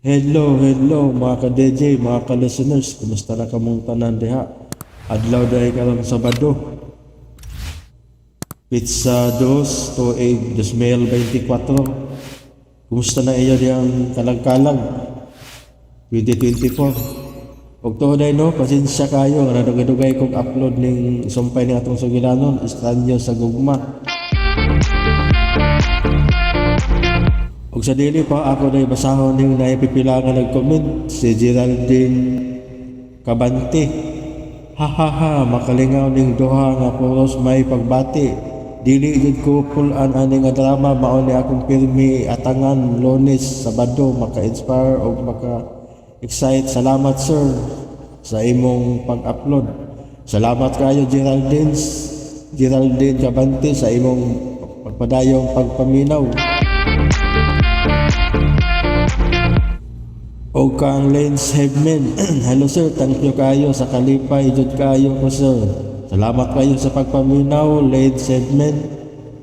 Hello mga ka-DJ, mga ka-listeners. Kumusta na kamong tanan diha? Adlaw dahil karong Sabado. Pizza 2 to 2024. Kumusta na iya diyang kalag-kalag? 2024. Og to dahil no, pasensya kayo. Nadugay-dugay kong upload ning sumpay ni atong sugilanon. Estranyo sa gugma. Og sa dili pa ako na basahon ning naipipila nga nag-comment si Geraldine Cabante. Ha, makalingaw ning duha nga puros may pagbati. Dili jud ko pulan ani nga drama mao ni akong pirmi atangan Lunes Sabado maka-inspire og maka-excite. Salamat sir sa imong pag-upload. Salamat kayo Geraldine Cabante sa imong pagpadayong pagpaminaw. O kang Lance Hebman. Hello sir, thank you kayo sa kalipay jud kayo ko sir. Salamat kayo sa pagpaminaw Lance Hebman.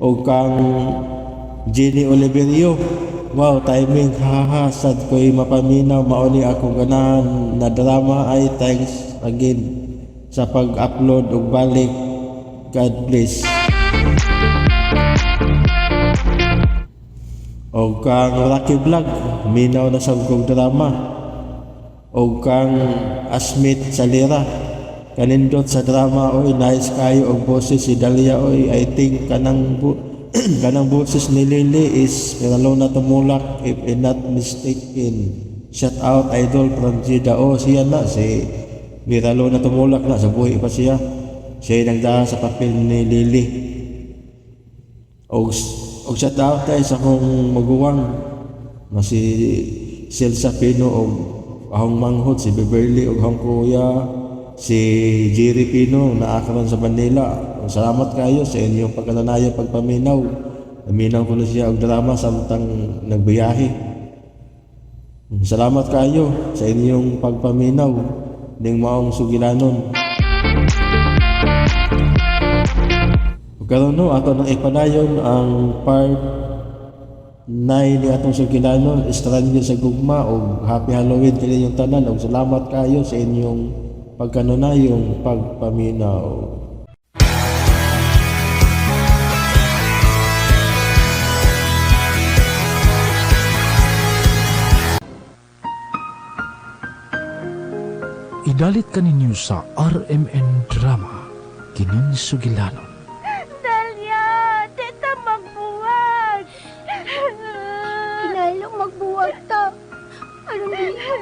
O kang Jenny Oliverio. Wow, timing, haha, sad ko'y mapaminaw. Mauni akong ganahan na drama ay thanks again sa pag-upload og balik. God bless. O kang Rocky Vlog, minaw na sa kong drama. O kang Asmit Salira, kanindot sa drama. Oy, nice kayo og boses si Dalia. Oy, I think kanang boses ni Lily is Miralona Tumulak if I'm not mistaken. Shout out idol from Jeddah. O siya na, si Miralona Tumulak na, sa buhay pa siya. Siya nagdaan sa papel ni Lily. Og shout out tayo sa akong maguwang na si Celsa Pino og ahong manghod si Beverly og ahong kuya si Jerry Pino na akaron sa Manila. Salamat kayo sa inyong pagkananayo pagpaminaw. Naminaw ko na siya og drama samtang nagbiyahe. Salamat kayo sa inyong pagpaminaw ning maong sugilanon. Karon no, ato nang ipadayon ang part 9 ni atong sugilanon, Estranyo sa Gugma. Og happy Halloween kini yung tanan. Og salamat kayo sa inyong pagkanunayong pagpaminaw. Idalit ka ninyo sa RMN Drama, kining sugilanon.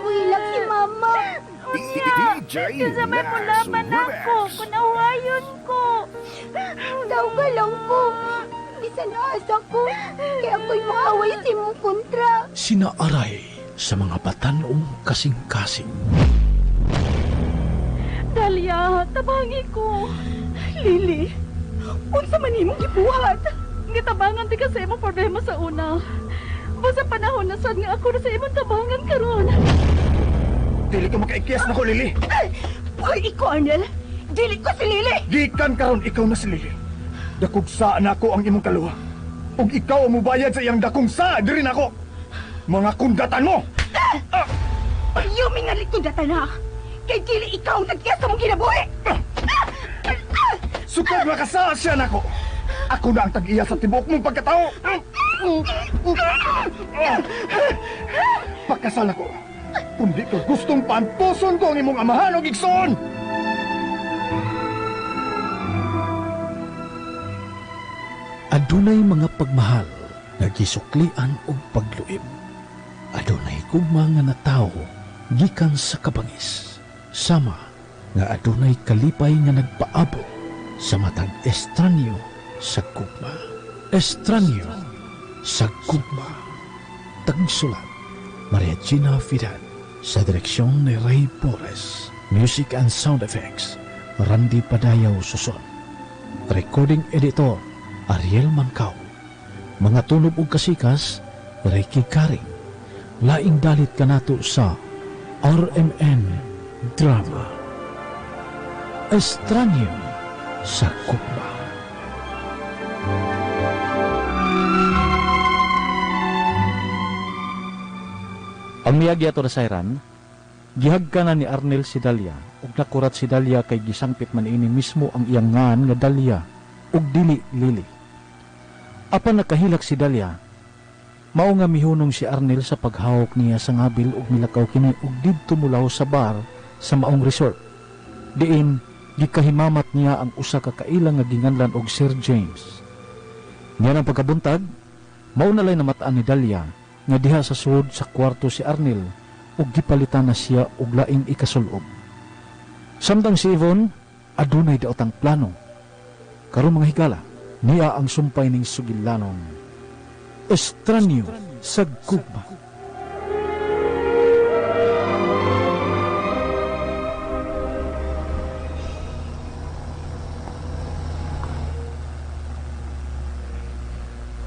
Buhilak si Mama. Kasamay mo laman ako. Kunawayon ko. Daw ka lang ko. Bisan asa ko. Kaya ako'y makaway si mong kontra. Sinaaray sa mga batanong kasing-kasing. Dalia, tabangi ko. Lily, unsa man imong gibuhat? Ngitabangan di kasi mo problema sa una. Basta panahon na sad nga ako na sa imong tabangan karon. Dili ka makaikiyas na ko, Lili. Hoy, ikaw, Arnel. Dili ko si Lily. Gikan karon ikaw na si Lili. Dakog saan ako ang imong kaluha. Ug ikaw ang mubayad sa iyang dakong saan diri nako. Mga kundatan mo. Yumi nga likudatan na. Kay dili ikaw ang nagkiyas sa mong ginabuhi. Sukad makasa siya nako. Ako na ang tag-iya sa tibuok mong pagkatao. Pagkasal ako. Kundi ko gustong pantuson ko ang imong amahan o gigsoon. Adunay mga pagmahal nga gisuklian og pagluib. Adunay gugma nga natawo gikan sa kabangis. Sama nga adunay kalipay nga nagpaabot sa matag estranyo sa gugma. Estranyo sa gugma. Tagsulat Maria Gina Fidel. Sa direksyon ni Ray Flores. Music and sound effects Randy Padayaw Suson. Recording editor Ariel Mancao. Mga tunog ug kasikas Ricky Karing. Laing dalit kanato sa RMN Drama. Estranyo sa gugma. Ang miyagi ato nasayran, gihagkanan ni Arnel si Dalia, ug nakurat si Dalia kay gisangpit man ini mismo ang iyang ngan nga Dalia, ug dili Lili. Apan nakahilak si Dalia, mao nga mihunong si Arnel sa paghawak niya sa ngabil ug milakaw kini ug didto mulaw sa bar sa maong resort. Diin gikahimamat niya ang usa ka kailang nga ginganlan og Sir James. Niya ang pagkabuntag, mao na lay namataan ni Dalia nga diha sa sud sa kwarto si Arnel ug gipalitan na siya og laing ikasulob. Samtang si Yvonne adunay daotang plano. Karon mga higala, niya ang sumpay ning sugilanon. Estranyo sa gugma.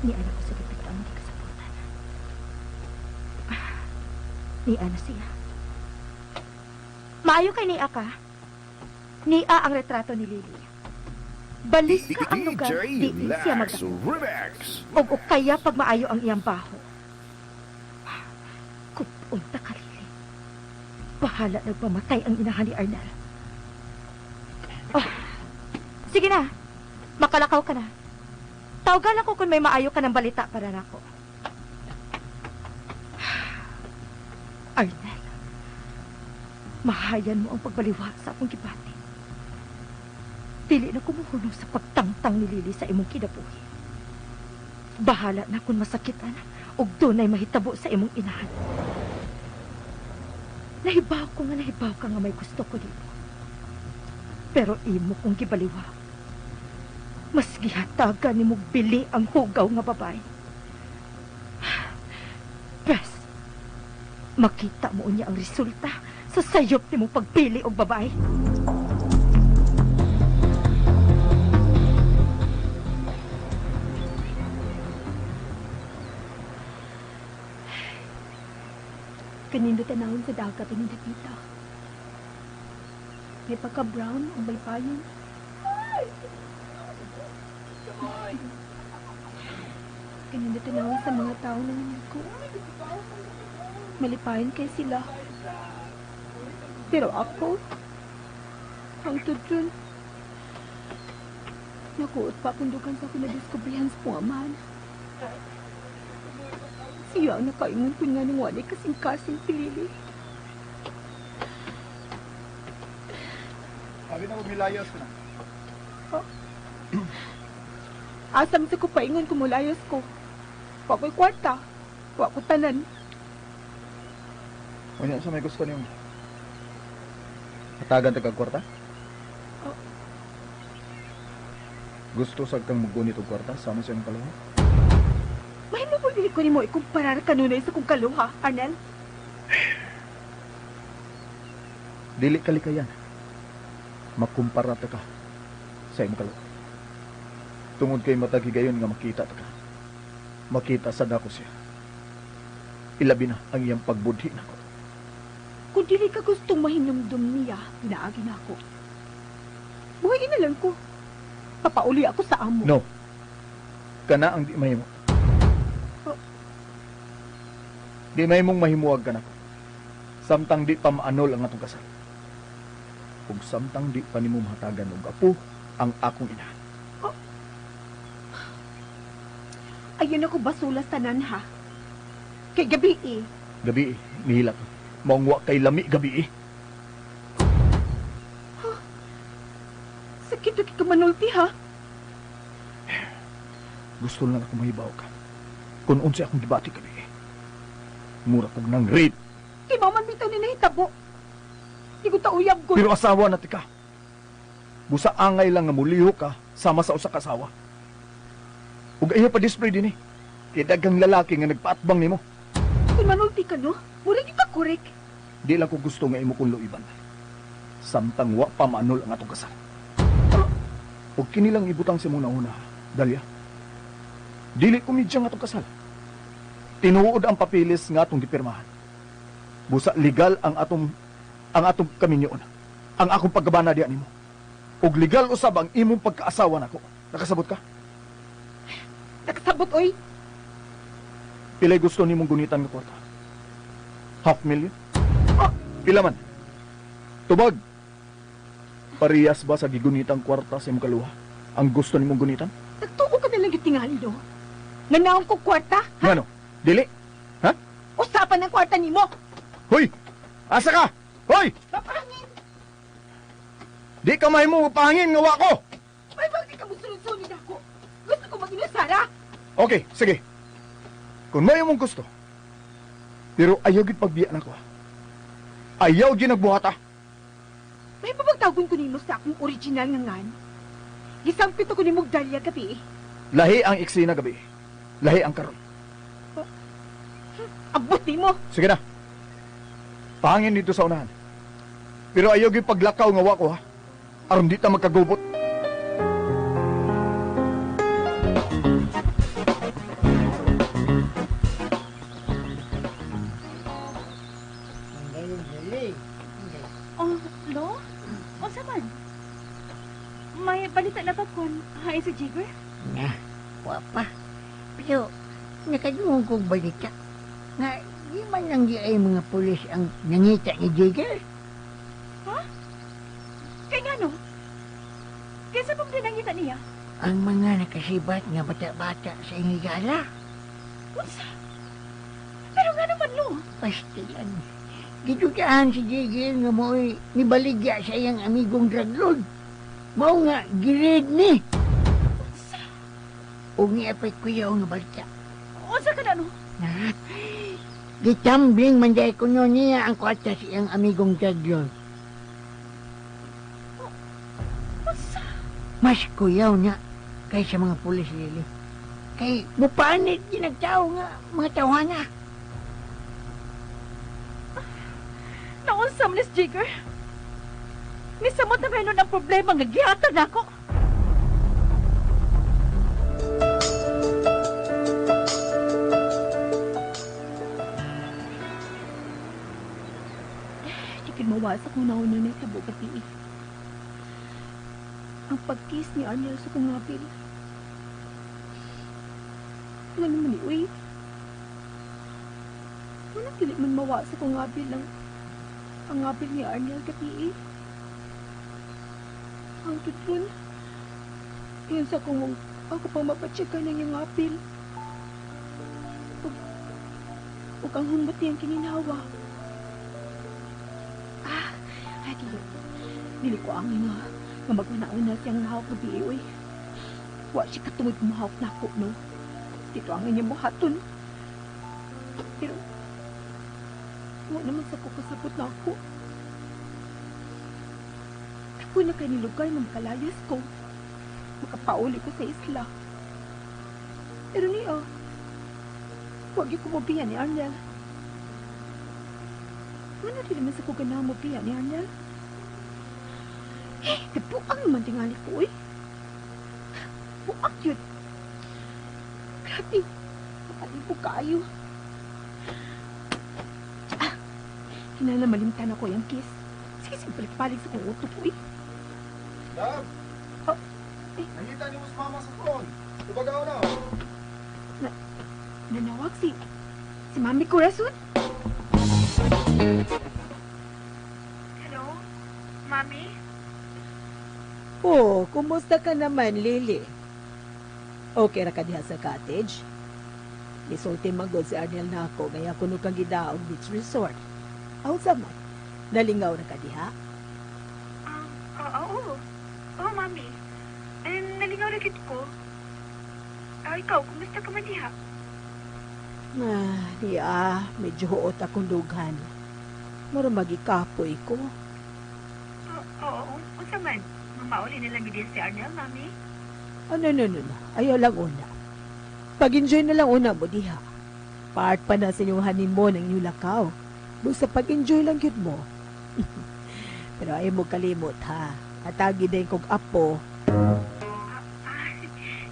Ni anak ko sa dipit ang hindi kasabutan. Ni ana siya. Maayo kay ni Aka. Nia ang retrato ni Lily. Balik ka ang lugar, di siya magdako. O kaya pag maayo ang iyang baho. Kupunta ka, Lily. Bahala nagpamatay ang inahan ni Arnel. Oh, sige na. Makalakaw ka na. Tawagan ako kung may maayo ka ng balita para nako. Arnel, mahayan mo ang pagbaliwa sa akong gibati. Dili na kumuhulong sa pagtangtang ni Lily sa imong kinabuhi. Bahala na kung masakitan ug dunay mahitabo sa imong inahan. Nahibaw ko nga may gusto ko dito. Pero imo kong gibaliwa. Mas gihatagan ni mo bili ang hugaw nga babae. Bes, makita mo niya ang resulta sa sayop ni mo pagpili og babae. Kanindo tanawon sa dagat ang dapita. May pagka-brown ang may payon. Kanindo tanawon sa mga tao na ko. Malipayan kay sila. Pero ako, ang tutun, nakuot pa pundukan sa pinadiskubrihan sa puwaman. Siya ang nakaingon ko nga ng wali kasing-kasing pilili. Sabi na umilayas ko na. Asam sa ko paingon kumulayas ko. Wa ko'y kwarta. Wa ko tanan. Wala sa may gusto niyo. Hatagan tagag kwarta? Gusto sa kang maggunit og kwarta sama sa imong kalawa? Mahimo mo dili ko ni mo ikumparar kanunay sa kong kaluha, Arnel. Dili kalikayan. Makumpara ta ka sa imong kalawa. Tungod kay matagigayon nga makita ta ka. Makita sa dako siya. Ilabi na ang iyang pagbudhi nako. Kung dili ka gustong mahinumdum niya, pinaagi na ako. Buhayin na lang ko. Papauli ako sa amo. No. Kana ang di mahimo. Di mahimong mahimuwag ka nako. Samtang di pa maanol ang atong kasal. Kung samtang di pa nimo mahatagan og apo ang akong ina. Ayun ako basulas tanan ha. Kay gabi eh. Gabi, nihilak. Maungwa kay lami gabi. Sakit na kamanulti ha. Gusto lang ako mahibaw ka. Kung unsa akong gibati gabi. Mura kong nang rape. Di maman bitaw ni nahitabo. Di ko tauyab ko. Pero asawa na tika. Busa angay lang nga muliho ka sama sa usa ka asawa. Ug ayaw pa display din eh. Kaya daghang lalaki nga nagpaatbang nimo. Kung manulti ka no, mura kita korek. Di lang ko gusto nga imo kong luiban. Samtang wa pa maanol ang atong kasal. Ug kini lang ibutang sa muna una, Dalia. Dili ko midyang atong kasal. Tinuod ang papilis nga atong gipirmahan. Busa legal ang atong kaminyoon. Ang akong paggabana diha nimo. Ug legal usab ang imong pagkaasawa nako. Nakasabot ka? Nakasabot oy. Pilay gusto nimong gunitan nga kwarta. 500,000? Pila man? Tubag. Parehas ba sa gigunitang kwarta sa imong kaluha? Ang gusto nimong gunitan? Nagtuo ka na lang yung tingali, no? Nanaong ko kwarta? Ngano? Dili? Ha? Usapan ng kwarta ni mo! Hoy! Asa ka? Hoy! Papangin! Di ka mahimo pahangin nga wa ko! May bakit ka mo sunod-sunod ako? Gusto ko mag-inusara? Okay, sige. Kung may mong gusto. Pero ayaw gid pagbiya na ko. Ayaw gid nagbuhata. May babagtagon ko nimo sa akong original nga ngan. Gisampit ako ni mong Dalia gabi. Lahi ang eksena gabi. Lahi ang karon. Abot mo! Sige na. Pahangin dito sa unahan. Pero ayaw gid paglakaw nga wa ko ha. Aron di ta magkagubot. Oh, lo? O saman? May balita na ba kung hay si Jigger? Nga, wapa. Pero, nakadungong kong balita. Nga, di man lang di ay mga pulis ang nangita ni Jigger. Kaya nga no? Kaya sa pang dinangita niya? Ang mga nakasibat nga bata-bata sa Ingigala. Unsa? Pero nga naman lo? Basta yan. Gitutaan si Jigger nga mo'y nibaligya sa iyang amigong draglord. Mao nga, girid ni. O niapay kuyaw nga balita. Unsa ka na no? Na, gitambling manday ko niya ang kwarta sa iyang amigong draglord. Unsa? Mas kuyaw niya kaysa mga pulis lili. Kay mupanit ginagtao nga mga tawana. Naunsa Miss Jigger? Misamot na meron ang problema nga gihatan ako. Chikin mawasak mo na una na itabo pati. Ang pagkis ni Arnel sa kong ngapil. Nga naman ni Uy. Walang kilit man mawasak kong ngapil lang. Ang ngapil ni Arnel kati. Ang tutun. Yun sa kung ako pang mapatsyaga ng yung ngapil. Huwag ang humati ang kininawa. Dili ko ang nga. Nga magmanaon na siyang mahawak na biyoy. Wa siya katungod mahawak na ako, no? Dito ang niya buhaton. Pero, wa naman sa kukasabot na ako. Ako na kayo nilugar na makalayas ko. Makapauli ko sa isla. Pero niya, huwag yung kumubiyan ni Arnel. Ano din naman sa kuganahan mo biyan ni Arnel? Eh, buang naman tingali ko eh. Buang yun. Grabe. Makalipog kayo. Kinala malimtan ako yung kiss. Sige, sige, balik-balik sa kong uto ko eh. Love! Oh, eh. Nakita niyo mas mama sa phone. Tubagaw na. Nanawag si Mami Corazon? Hello? Mami? Oh, kumusta ka naman, Lily? Okay ra ka diha sa cottage? Isulti magod si Arnel na ako, kaya kuno kang gidaog beach resort. Aw sama, nalingaw na ka diha? Oo. Oo, Mami. Nalingaw na kit ko. Ikaw, kumusta ka man diha? Medyo huot akong dughan. Mura magikapoy ko. Oo, unsa man? Mamauli na lang din si Arnel, Mami. No. Ayaw lang una. Pag-enjoy na lang una mo diha. Part pa na sa inyong honeymoon ang inyong lakaw. Basta pag-enjoy lang yun mo. Pero ayaw mo kalimot, ha? Atagi din kong apo.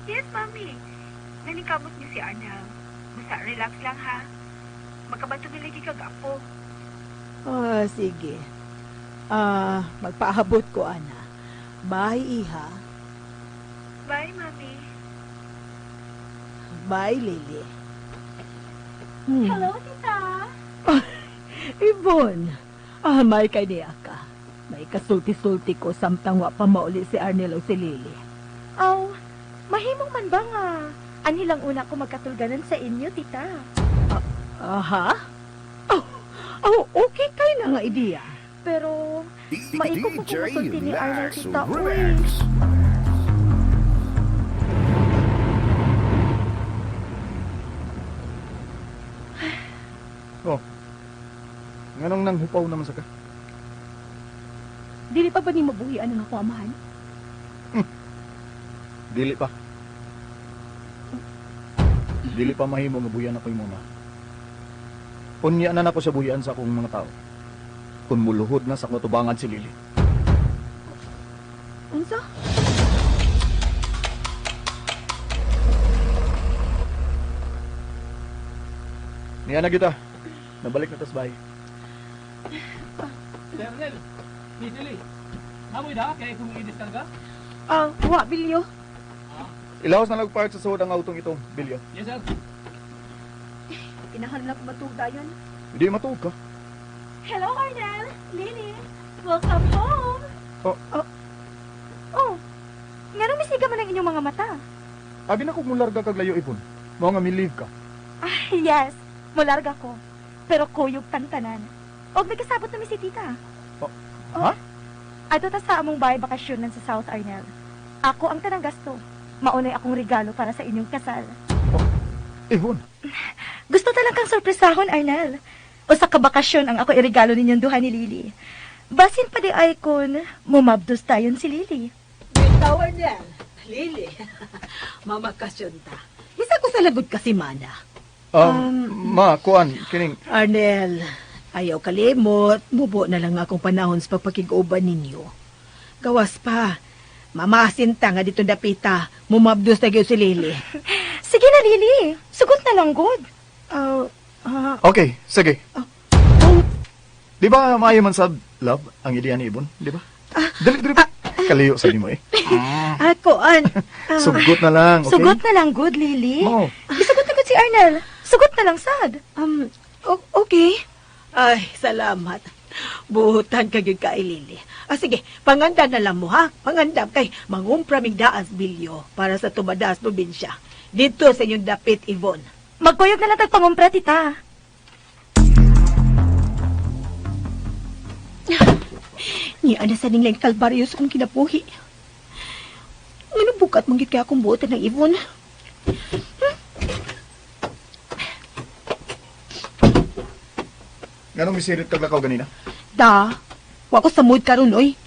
Yes, Mami. Nanikamot niyo si Arnel. Basta relax lang, ha? Magkabato na lagi kagapo. Sige. Magpaabot ko, ana. Bye, iha. Bye, Mami. Bye, Lily. Hello, Tita. Ibon, may kay niya ka. May kasulti-sulti ko samtang wa pa mauli si Arnel o si Lily. Aw, mahimong man ba nga? Anilang una ko magkatulganan sa inyo, tita. Aha? Okay kayo na nga ideya. Pero, maiko ko kumusulti ni Arnel, tita. Uy, Oh. Nganong nang hupaw naman sa ka? Dili pa ba ni mabuhian ang ako amahan? Dili pa. Dili pa mahimo nga buyan ako yung mama. Unya na nako sa buyan sa akong mga tao. Kung muluhod na sa katubangan si Lily. Unsa? Niya na kita. Nabalik na tas bahay. Ernel, Lily, amoy da kaya kung i-diskarga? Wa, Bilyo. Ilawas na nagpark sa suod ang autong itong bilyo. Yes, sir. Inahanap matugayan. Hindi matuog ka. hello, Arnel. Lily, welcome home. Oh, nga nung misiga man ang inyong mga mata. Abi na kung mularga kag layo ipon. Mao nga milive ka. Yes, mularga ko. Pero kuyog tantanan. Og may kasabot na mi si tita. Ha? Ato ta sa among bahay bakasyonan sa South Arnel. Ako ang tanang gasto. Maunay akong regalo para sa inyong kasal. Ivon, Gusto talang kang sorpresahon, Arnel. O sa kabakasyon ang ako iregalo ninyong duha ni Lily. Basin pa di ay kun mumabdos tayon si Lily. Bitawan niya. Lily. Mamakasyon ta. Isa ko sa lagod kasi mana. ma, kuan, kining, Arnel, ayaw kalimot. Mubo na lang akong panahon sa pagpakig-uban ninyo. Gawas pa. Mamasinta nga dito dapita. Mumabdos na gyud si Lily. Sige na, Lily. Sugot na lang, good. okay, sige. Di ba maayo man sa love ang ideya ni Ibon? Di ba? Dali. Kaliyo sa mo eh. Kuan. Sugot na lang, okay? Sugot na lang, good, Lily. Oo. Isugot na good si Arnel. Sugot na lang, sad. Okay. Ay, salamat. Buhutan ka gyud kay Lily. Sige, panganda na lang mo ha. Panganda kay mangumpraming daas bilyo para sa tumadas probinsya. Dito sa inyong dapit, Ivon. Magkuyog na lang tagpangumpra, tita. Ni ana sa ning kalbaryo sa kong kinabuhi. Ano bukat manggit kaya akong buotan ng Ivon? Ganong misirit kag lakaw ganina? Da, wa ko sa mood karon oy.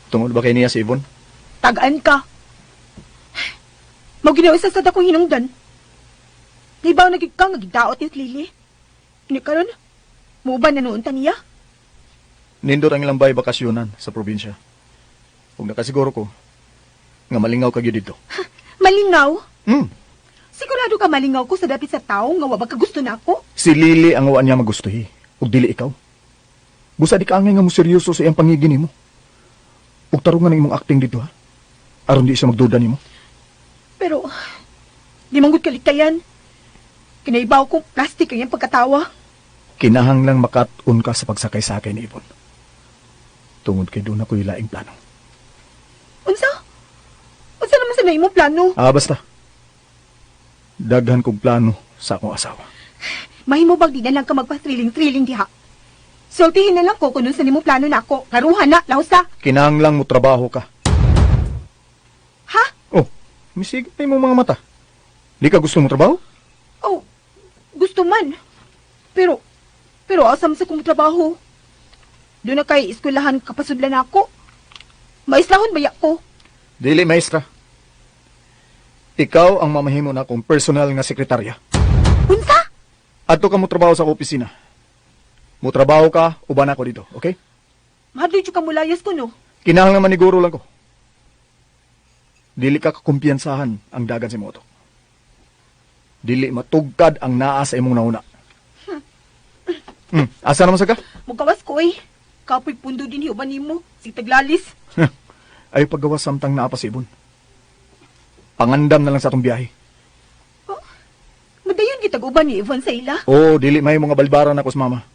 Tungod ba kay niya si Ibon? Tagaan ka. Mau ginawa sa dako hinungdan. Di ba nagikang nagdaot yung Lily? Ni karon, muban na noon taniya? Nindot ang ilang bay bakasyonan sa probinsya. Kung nakasiguro ko, nga malingaw kagyo dito. Malingaw? Sigurado ka malingaw ko sa dapit sa tao nga wabag ka gusto na ako? Si Lily ang uwan niya magustuhi. Ug dili ikaw. Busa di ka angay nga mo seryoso sa iyang pangigin mo. Ug tarungan ang imong acting dito ha. Aron di siya magduda nimo. Pero, di manggod kalikayan. Kinaibaw kong plastic ang iyang pagkatawa. Kinahanglang makat-un ka sa pagsakay sa akin, Ibon. Tungod kay doon ako ilaing plano. Unsa? Unsa naman sa naimong plano? Basta. Daghan kong plano sa akong asawa. Mahimo bang di na lang ka magpa-thrilling-thrilling diha? Sultihin na lang ko kung sa nimo plano na ako. Karuhan na, lausa. Kinahanglang mo trabaho ka. Ha? Oh, misigit na imong mga mata. Di ka gusto mo trabaho? Oh, gusto man. Pero asam sa kong trabaho. Doon na kay eskwelahan kapasudlan ako. Maislahon ba ko? Dili, maestra. Ikaw ang mamahimo na akong personal nga sekretarya. Unsa? Adto ka mo trabaho sa opisina. Mo trabaho ka, uban ako dito, okay? Mahadloy ka mulayas ko, no? Kinahanglan maniguro lang ko. Dili ka kakumpiyansahan ang dagan si Moto. Dili matugkad ang naa sa imong nauna. Asa naman sa ka? Mugawas ko eh. Kapoy pundo din hiuban nimo. Si taglalis. Ay paggawas samtang naa pa si Ibon. Pangandam na lang sa atong biyahe. Madayon kitag uban ni Ivan sa ila. Oo, dili may mga balbaran ako sa mama.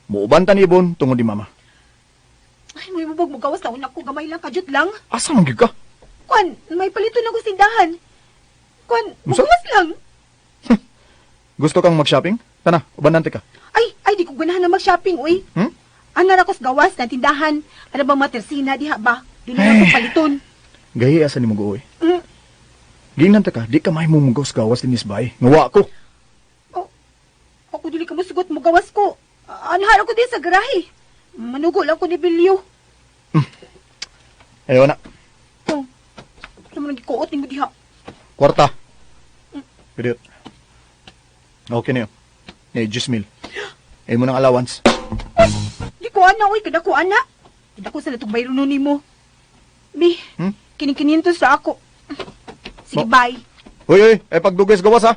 Muuban ta ni Ibon tungod di mama. Ay, may bubog mo gawas na una ko. Gamay lang, kajut lang. Asa man gyud ka? Kwan, may palito na ko sindahan. Kwan, Unsa? magawas lang. Gusto kang mag-shopping? Tana, ubanante ka. Ay, di ko ganahan na mag-shopping, uy. Hmm? Ana ra kos gawas na tindahan. Ano ba matersina diha ba? Dili na ko paliton. Gahi asa ni mo guoy. Mm. Gingnan ta ka, di ka may mumugos gawas din isbay. Ngawa ko. Ako dili ka masugot mo gawas ko. Anhara ko di sa garahe. Manugo lang ko ni Bilyo. Ayaw na. Oh. Ano man gikuot ni mo diha? Kwarta. Pidot. Okay na yun. Eh, 10,000. Eh mo ng allowance. Di ko ana, uy, kada ko ana. Kada ko sa natong bayro ni mo. Bi, Hmm? kining-kininto sa ako. Sige, Oh. bye. Uy, eh pagdugis gawas ha.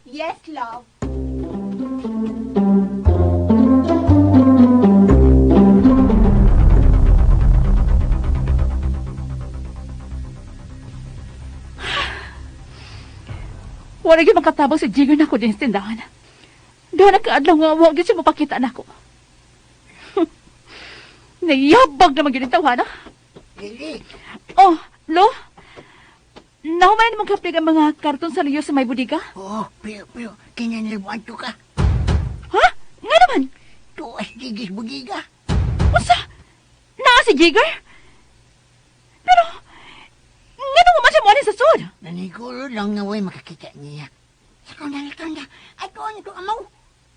Yes, love. Wala gyud makatabang si Jigger na ko din sa tindahan. Doon nagkaadlaw nga wag gyud siya mapakita na ko. Nayabag naman gyud ang tawana. Lili, Oh, Lo? Nahumayan naman kaplig ang mga karton sa liyo sa may budiga? pero, kinanilibuan to ka. Ha? Nga naman? Tuwas digis bugiga. Usa? Naa si Jigger? Pero, nga naman man siya mo sa sud? Nanigulo lang nga way makakita niya. Sa kong nalitanda, ato ano to amaw.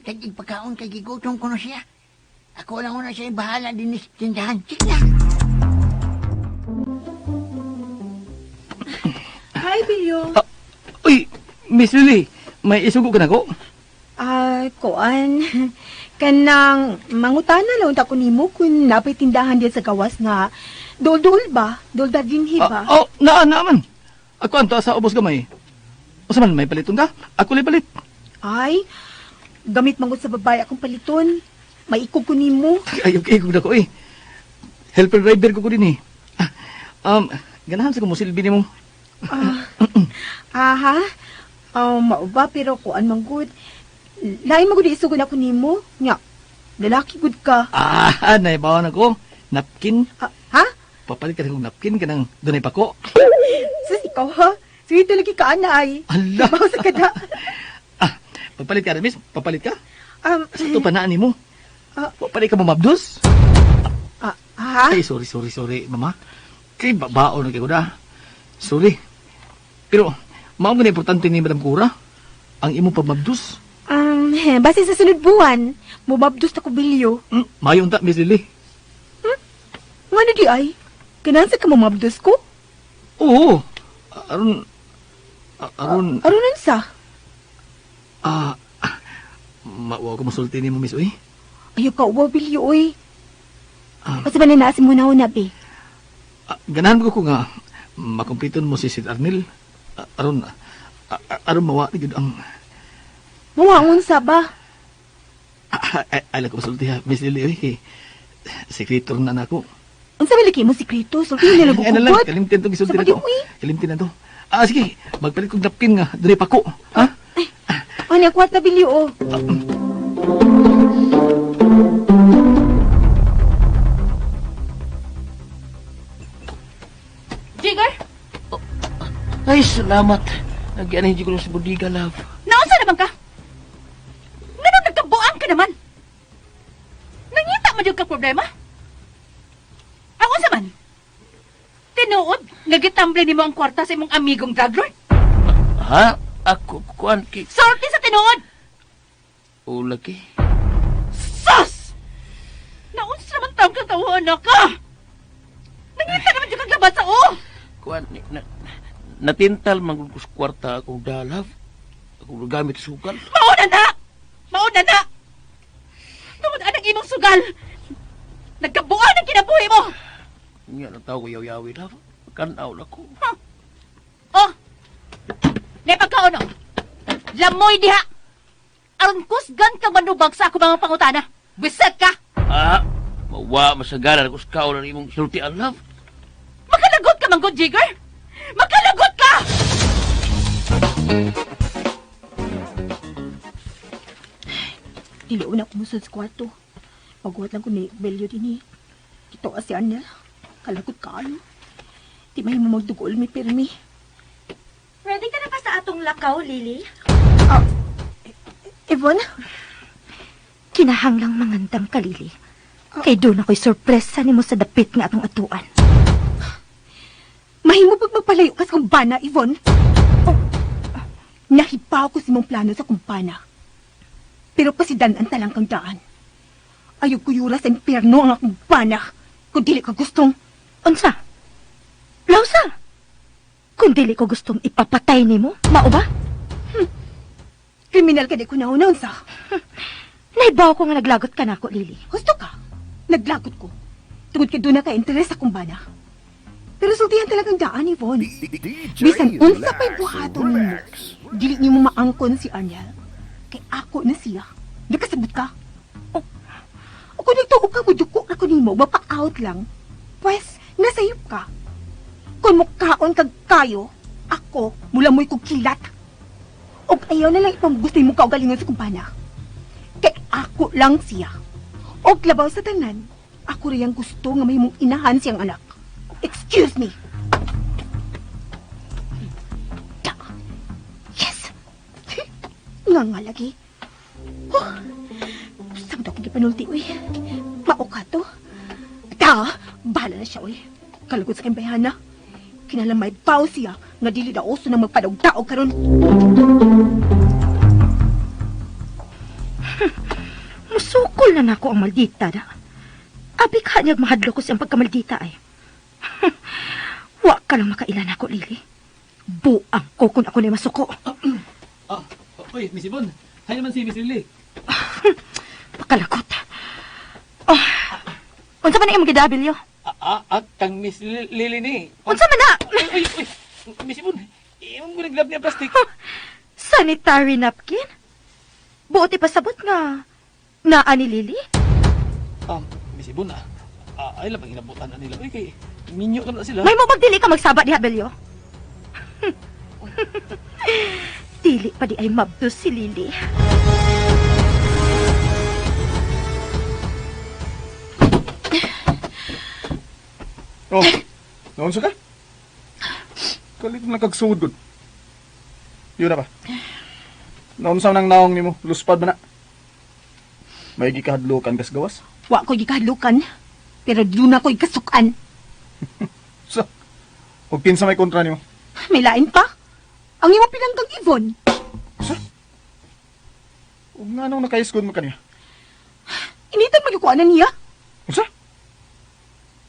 Tagig pagkaon kay gigutong ko na siya. Ako lang una siya bahala din sa tindahan. Sige na. Hi, Bilyo. Uy, Miss Lily, may isugo ka na ko? Kuan. Kanang mangutana lang ta ko nimo kung napay tindahan diyan sa gawas nga dol-dol ba? Dol-dol din ba? Naman. Ako anto sa ubos gamay. O sa man, may paliton ka? Ako li palit. Ay, gamit manggod sa babae akong paliton. Maikog ko nimo. Ayaw kaya na ko eh. Helper driver ko din eh. Ganahan sa kumusilbi ni mo. Aha. Mauba pero kuan manggod. Lain magud isugon ako nimo. Nya. Lalaki gud ka. Naibawan ako. Napkin. Ha? Papalit ka ng napkin ka ng dunay pako. Sus, ikaw ha? Sige talaga ka ana ay. Ala. Bawa sa kada. Papalit ka na, miss. Papalit ka. Sa ito panaan ni mo. Ah. Papalit ka mo mabdos. Ha? Ay, sorry, mama. Kay babaon na kayo na. Sorry. Pero, mao nga na importante ni Madam Cura. Ang imo pamabdos. Base sa sunod buwan, mumabdos na ko Bilyo. Mayon ta, Miss Lily. Ngano di ay? Kanansa ka mumabdos ko? Oo. Aron, Aron sa? mawa ko masulti ni mo, Miss Uy. Ayaw ka uwa Bilyo, oy. Kasi ba na naasin mo na una, be? Ganahan ko nga makumpliton mo si Sid Arnel. Aron mawa ni gud ang Mawangon sa ba? ay ko masulti ha, Miss Lily Uy. Sekretor na nako. Ang sabi laki mo sikreto, sulti na Ay na lang, nagugugot. kalimtin to gisulti Sa na to. pag-iuwi. Kalimtin na to. Sige, magpalit kong napkin nga, dre pa ko. Ha? Ano yung kwarta, Bilyo, oh. Jigger? Ay, salamat. Nagyan hindi ko lang sa budiga, love. Naunsa naman ka? Ganun nagkabuang ka naman. Nangita mo yung ka problema? Ako sa man? Tinuod, nagitamble ni mo ang kwarta sa imong amigong drug lord? Ha? Ako, kuan ki... Sorti sa tinuod! O, laki. Sus! Naunsa naman tawag kang tawahan ka? Nangita naman yung kaglabat sa o! Kuan, natintal magugos kwarta akong dalav. Ako gamit sukal. Mauna na! Mauna na! Tungod anang imong sugal! Nagkabuan ang kinabuhi mo! Nga na tao ko yaw-yawi, love. Kanaw na ko. Oh! May pagkaono! Lamoy diha! Aron kusgan ka manubag sa ako mga pangutana! Biset ka! Mawa, masagalan ako sa kaulan imong sultian, love. Makalagot ka, Manggod Jigger! Makalagot ka! Dili una kumusod sa kwarto. Pagbuhat lang ko ni Belyo din eh. Ito si Arnel. Kalagot ka ano. Di may mo magdugol mi pirmi. Ready ka na ba sa atong lakaw, Lily? Yvonne? Kinahanglang mangandam ka, Lily. Kay doon ako'y sorpresa ni mo sa dapit nga atong atuan. Mahimo pag magpalayo ka sa kumpana, Yvonne? Nahibaw ko si mong plano sa kumpana. Pero pasidanan talang kang daan. Ayaw ko yura sa impyerno ang akong bana kung dili ka gustong... Unsa? Lausa? Kung dili ko gustong ipapatay ni mo, mao ba? Kriminal ka di ko nauna, unsa? Naibaw ko nga naglagot ka na ako, Lily. Gusto ka? Naglagot ko. Tungod ka doon na ka-interes sa kumbana. Pero sultihan talagang daan, Yvonne. Bisan unsa pa'y buhaton mo. Dili niyo mo maangkon si Arnel. Kay ako na siya. Nakasabot ka? O kung nagtuog ka mo, duko ako ni mo, mapa-out lang. Pwes, nasayop ka. Kung mukhaon kag kayo, ako, mula mo'y kong kilat. O ayaw na lang ipang gusto mo kaugalingon sa kumpana. Kay ako lang siya. O labaw sa tanan, ako riyang gusto nga may mong inahan siyang anak. Excuse me. Yes. Nga lagi. Saan daw kong panulti, uy? Mao ka to? Bahala na siya, uy. Kalagot sa kayong bayana. Kinalamay pao siya nga dili daw uso na magpadaog-daog karon. Musukol na nako ang maldita da. Abi ka niyag mahadlo ko siyang pagkamaldita ay. Wa ka lang makailan ako, Lily. Buang ko kung ako na masuko. Oy, Miss Yvonne. Hay naman si Miss Lily. Pakalakot. Oh, unsa man ang gidabilyo? Kang Miss Lily ni. Unsa man na? Uy, Miss Yvonne. Imong ko naglab niya plastic. Sanitary napkin? Buot ipasabot nga. Naa ni Lily? Miss Yvonne, ay labang inabutan na nila. Uy, kay minyo na sila. May mo magdili ka magsaba diha, Belyo? Dili pa di ay mabdos si Lily. Oh, naunsa ka? Kalit mo nakagsugod. Yun na ba? Naunsa nang naong ni mo? Luspad ba na? May gikahadlukan kas gawas? Wa ko gikahadlukan. Pero doon ako ikasukan. So, huwag kinsa may kontra ni mo. May lain pa? Ang imo pinanggang Yvonne. So, huwag nga nung nakaiskod mo kaniya. Initan magikuanan niya. Unsa?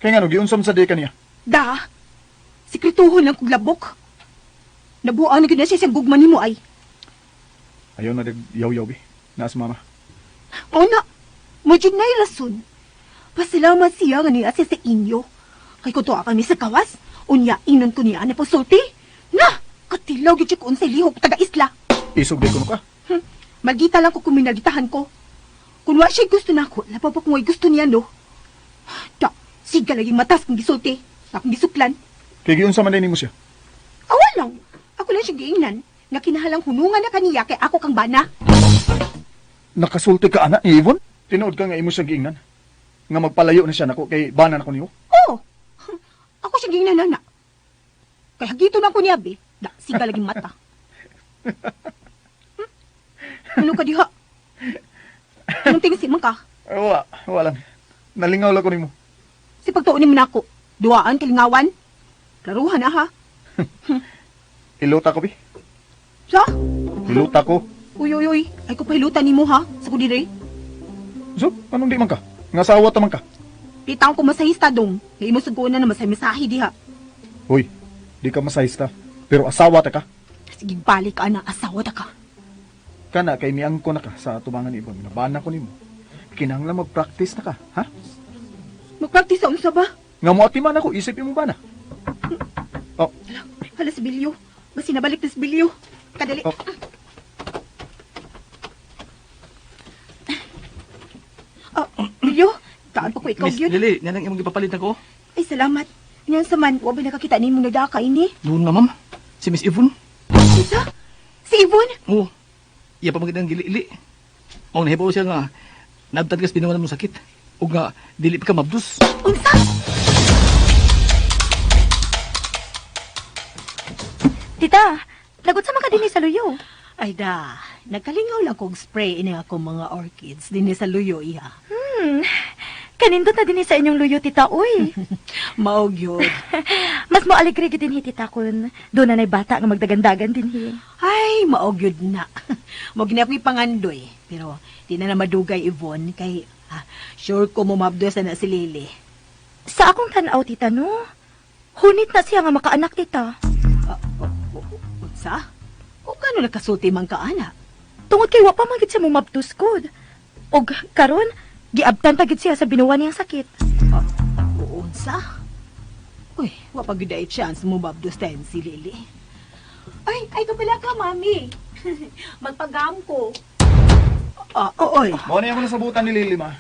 Kaya nga no, giunsam sa day kaniya. Da, sikretuhon lang kong labok. Nabuang na gina siya siyang gugman ni mo ay. Ayaw na yaw-yaw bi. Naas mama. O na, mo dyan na'y rason. Pasalamat siya nga niya siya sa inyo. Kay ko tuwa kami sa kawas, unya inon ko niya na pasulti. Na, katilaw gid siya kung sa lihok taga-isla. Isog day ko no ka. Magita lang ko kung minagitahan ko. Kung wa siya gusto na ako, lapaw pa kung ay gusto niya no. Da, siga laging matas kung gisulti. Akong gisuklan. Kaya giunsam man din mo siya. Awa lang, ako lang siya giingnan. Nga kinahalang hunungan na kaniya kay ako kang bana. Nakasulti ka ana, Yvonne? Tinood ka nga imo siya giingnan. Nga magpalayo na siya nako kay banan ako niyo. Oo. Ako siya giingnan na. Kaya hagito na ko niya, be. Da, siga laging mata. Ano ka diha? Anong tingin man ka? Wala lang. Nalingaw lang ko nimo. Si pagtuunin mo na ako. Duaan, kalingawan. Klaruhan na ha. Iluta ko bi. Sa? Iluta ko. Uy. Ay ko pahilutan ni mo ha. Sa kudire. So, anong di man ka? Nga sawa ta man ka? Pitang ko masahista dong. Ngayon mo suguan na masahe diha. Hoy, di ka masahista. Pero asawa ta ka. Sige, balik ka na. Asawa ta ka. Kana kay miang ko na ka sa tubangan ibon. Nabana ko nimo. Kinahanglan mag-practice na ka, ha? Magpractice sa unsa ba? Nga mo atiman ako, isip mo ba na? Oh, Hala si Bilyo. Basi nabalik na si Bilyo. Kadali. oh. Bilyo, kaan pa ko ikaw Miss yun. Lily, yan ang imong gipapalit ako. Ay, salamat. Yan sa man, wabay nakakita ni mong nagdaka ini. Doon nga, ma'am. Si Miss Yvonne. Isa? Si Yvonne? Oo. Iya pa magandang gili-ili. O, nahibaw siya nga. Nabtad kas pinawalan mo sakit. O nga, dili pa ka mabdus. Unsa? Tita, lagot sa mga dinhi sa luyo. Ay da, nagkalingaw lang kong spray ini ako mga orchids din sa luyo iya. Kanindot na dinhi sa inyong luyo, tita, uy. Maog yun. Mas mo alegre gid dinhi, tita, kun doon na bata nga magdagandagan dinhi. Ay, maog yun na. Mo ginapoy pangandoy. Pero di na madugay Yvonne kay sure ko mumabdos na si Lily. Sa akong tanaw, tita, no? Hunit na siya nga makaanak, tita. Unsa? O kano nakasulti man ka ana? Tungod kay wa pa magid siya mumabtos kod. Og karon, giabtan pa gid siya sa binuwa niyang sakit. Unsa? Uy, wa pa gid ay chance mumabdos tayo si Lily. Ay kapila ka, mami. Magpagam ko. Oy. Mao na yung nasabutan ni Lily, ma.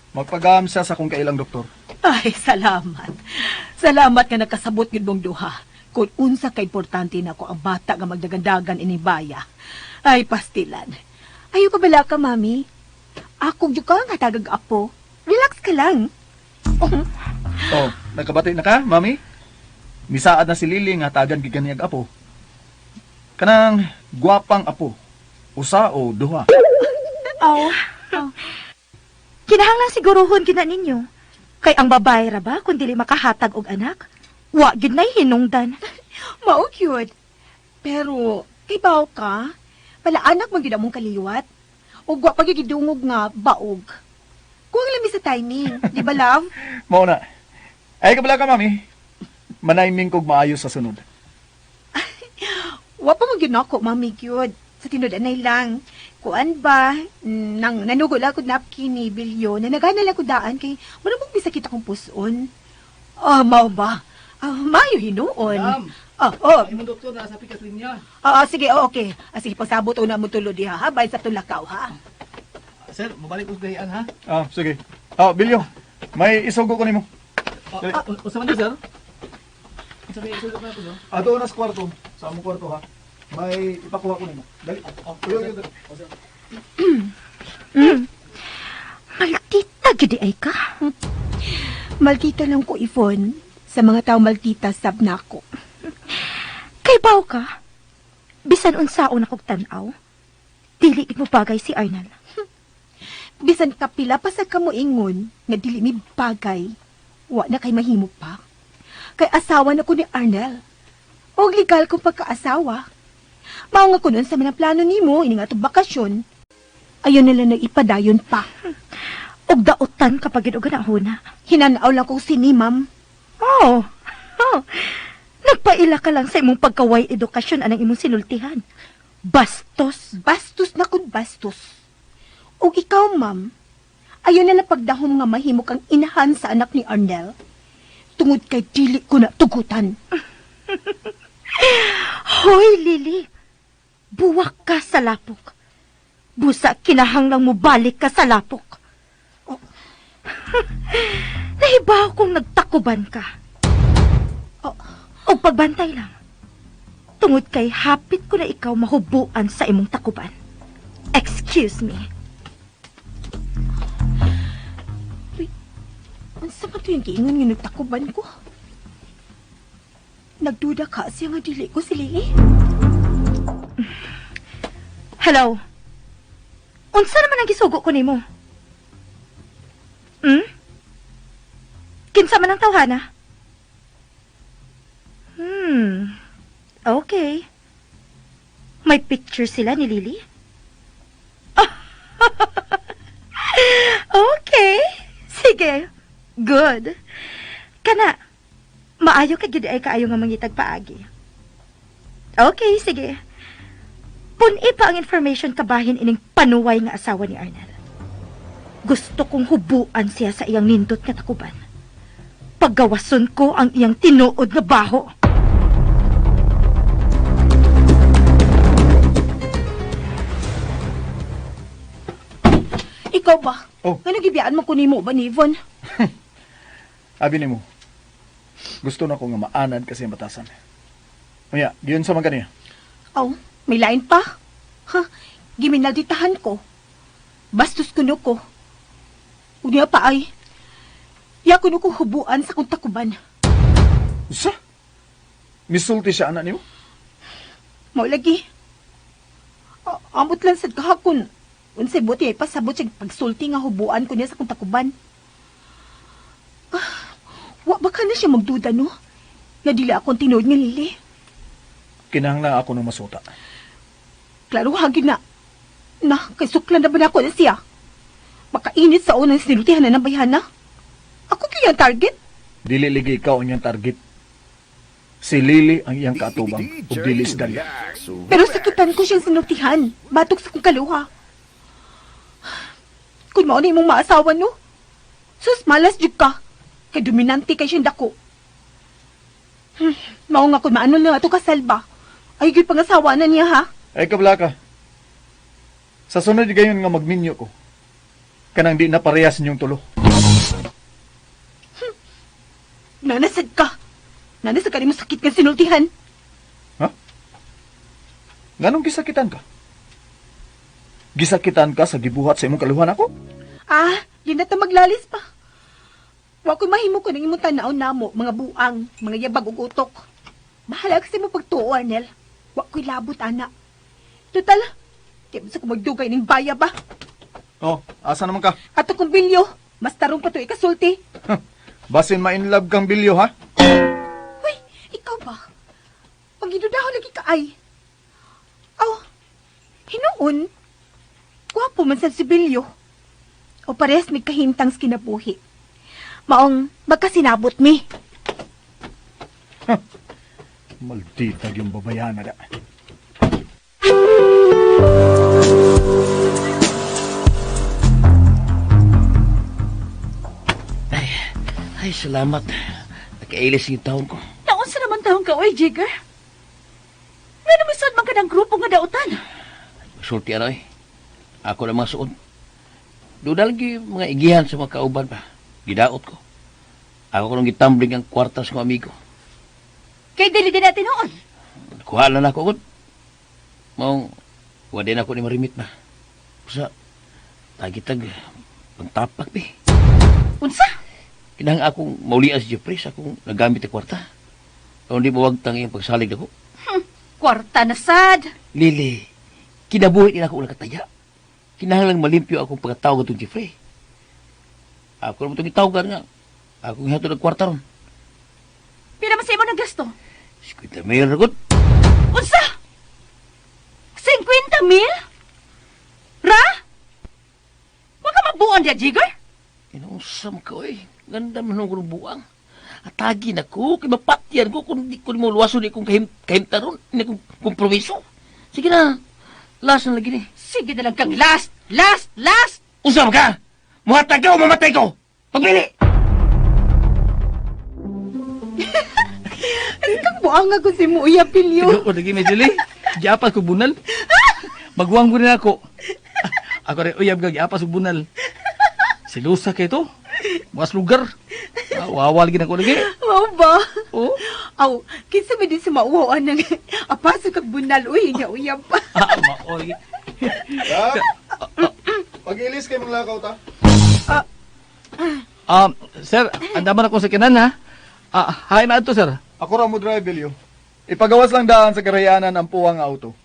Magpagam siya sa kung kailang doktor. Ay, salamat. Salamat nga nakasabot gid mong duha. Kung unsa ka importante na ko ang bata nga magdagandagan inibaya. Ay, pastilan. Ayaw pa bala ka, mami. Ako yung ka nga tagag apo. Relax ka lang. Oh, nagkabati na ka, mami? Misaad na si Lily nga tagan giganiyag apo. Kanang gwapang apo. Usa o duha. Kinahanglan siguruhon kina ninyo. Kay ang babae ra ba kun dili makahatag og anak? Wa gid nay hinungdan. Mao cute. Pero, ibaw ka? Pala anak mo gid mong kaliwat. O gwa pagigidungog nga baog. Kuwang lami sa timing, di ba, love? Mao na. Ay kabala ka, mami. Manayming kog maayos sa sunod. Wa pa mo ginako, mami cute. Sa tinudanay lang. Kuan ba, nang nanugol ako napkin ni Bilyo na nagana lang ko daan kay marabog bisa kita kong puson. Mao ba? Mayo hinuon. Madam. Imong doktor na sa pikas linya. Sige, okay. Sige, pasabot una mo tulo diha, ha? Bayan sa tulakaw, ha? Sir, mabalik ko gayan ha. Sige. Bilyo. May isugo ko nimo. Usa man di, sir? Usa may isugot na ko, no? Ato na sa kwarto. Sa among kwarto, ha. May ipakuha ko nimo. Dali. Uyo. Maldita gid ay ka. Maldita lang ko, Yvonne. Sa mga tao maldita sab na ako. Kay baw ka. Bisan unsaon akong tan-aw. Dili gid mo bagay si Arnal. Bisan kapila pa sa kamuingon nga dili mi bagay. Wa na kay mahimo pa. Kay asawa na ko ni Arnel. O legal kong pagkaasawa. Mao nga kunon sa mga plano nimo ini nga to bakasyon. Ayon nila nagipadayon pa. Og daotan kapag gid og ganahona. Hinanaw lang ko sini, ma'am. Oh. Nagpaila ka lang sa imong pagkaway edukasyon anang imong sinultihan. Bastos. Bastos na kun bastos. O ikaw, ma'am, ayaw na pagdahom nga mahimo kang inahan sa anak ni Arnel. Tungod kay dili ko na tugutan. Hoy, Lily. Buwak ka sa lapok. Busa kinahanglang mo balik ka sa lapok. Nahibaw kung nagtakuban ka. O pagbantay lang. Tungod kay hapit ko na ikaw mahubuan sa imong takuban. Excuse me. Unsa ka to yung giingon nga nagtakuban ko? Nagduda ka siya nga dili ko si Lily? Hello? Unsa naman ang gisugo ko nimo? Kinsa man ang tawhana? Okay. May picture sila ni Lily? Okay. Sige. Good. Kana, maayo ka gid ay kaayo nga mangitag paagi. Okay, sige. Pun-i pa ang information kabahin ining panuway nga asawa ni Arnel. Gusto kong hubuan siya sa iyang nindot nga takuban. Paggawason ko ang iyang tinuod nga baho. Ikaw ba? Oh. Nga nagibiyaan mo kunin mo ba ni Yvonne? Abi nimo. Gusto na ko nga maanad kasi ang batasan. Unya, giyon sa man kaniya. May lain pa? Giminalditahan ko. Bastos kuno ko. Unya pa ay. Ya ko kong hubuan sa kong takuban. Usa? Misulti siya anak niyo? Mao lagi. Amot lang sad kahakon. Unsay buti ay pasabot siya pagsulti nga hubuan ko niya sa kong takuban. Wa baka na siya magduda, no? Nga dili akong tinuod nga Lili. Kinahanglan ako ng masuta. Klaro hagin na. Kay suklan na ba na ako na siya? Makainit sa unang sinultihan na ng bayhana. Ako kaya target? Dili ligi ikaw ang iyang target. Si Lily ang iyang katubang o dili si Dalia. Pero sakitan ko siyang sinultihan. Batok sa kong kaluha. Kung mao na imong maasawa, no? Sus, malas jud ka. Kay dominante kay siyang dako. Mao nga kung maano lang ato kasal ba? Ay, gud pangasawa na niya, ha? Ay kablaka. Sa sunod gayon nga magminyo ko. Kanang di na parehas ninyong tulo. Nanasad ka. Nanasad ka rin mo sakit kang sinultihan. Ha? Nganong gisakitan ka? Gisakitan ka sa gibuhat sa imong kaluhan ako? Yun na ta maglalis pa. Wa ko mahimo ko ng imong tanaw namo, mga buang, mga yabag ug utok. Bahala kasi mo pagtuo, Arnel. Wa ko'y labot, ana. Total, di mo sa kumagdugay ng baya ba? Oh, asa naman ka? Ato kong bilyo, mas tarong pa to ikasulti. Basin ma-inlove kang bilyo, ha? Uy, ikaw ba? Pagidudaho lagi ka ay. Hinoon, gwapo man sa si Bilyo. O pares may kahintang kinabuhi. Maong magkasinabot mi. Maldita yung babayana da. Ay, salamat. Nakailis yung taon ko. Naon sa naman taong ka, oy, Jigger? Nga namisod man ka ng grupo nga dautan. Sulti aray. Ako na mga suon. Doon lagi mga igihan sa mga kauban pa. Gidaot ko. Ako ko nang gitambling ang kwarta sa mga amigo. Kay dili din natin noon. Kuha na ako. Maong, wadin ako ni marimit na. Usa, tagitag, pangtapak bi. Unsa? Kinahang akong maulian si Jeffrey sa akong nagamit ang kwarta. Kung di mawagtang iyong pagsalig ako. Kwarta na sad. Lili, kinabuhi din ako nakataya. Kinahanglang malimpyo akong pagkatawag itong Jeffrey. Ako naman itong itawagan nga. Ako nga ito nagkwarta ron. Pira man sa imo ng gasto? 50 mil na gud. Unsa? 50 mil? Ra? Huwag ka mabuon diya, Jigger? Inausam ka eh. Ganda man ako ng buwang. Atagi na ko. Kaya mapatyan ko kung di ko mo luwaso di kong kahimta ron. Hindi kong kompromiso. Sige na. Last na lagi ni. Sige na lang kang last! Usam ka! Muhatag ka o mamatay ko! Pagpili! Kang buang ako si Muya Pilyo. O, lagi medyo li. Giapas ko bunal. Magwang ko rin ako. Ako rin, uyab ka, giapas ko bunal. Silusa ka ito. Mas lugar. Wawal gina ko lagi. Wow ba? Oh. Aw, kinsa ba din sa mauwaan ng apaso kag bunal. Uy, uyab pa. Maoy. Pag-ilis kayo mga lakaw ta. Sir, andaman ako sa kinan ha. Hay na ito, sir. Ako ra mo drive, Bilyo. Ipagawas lang daan sa karayanan ang puwang auto.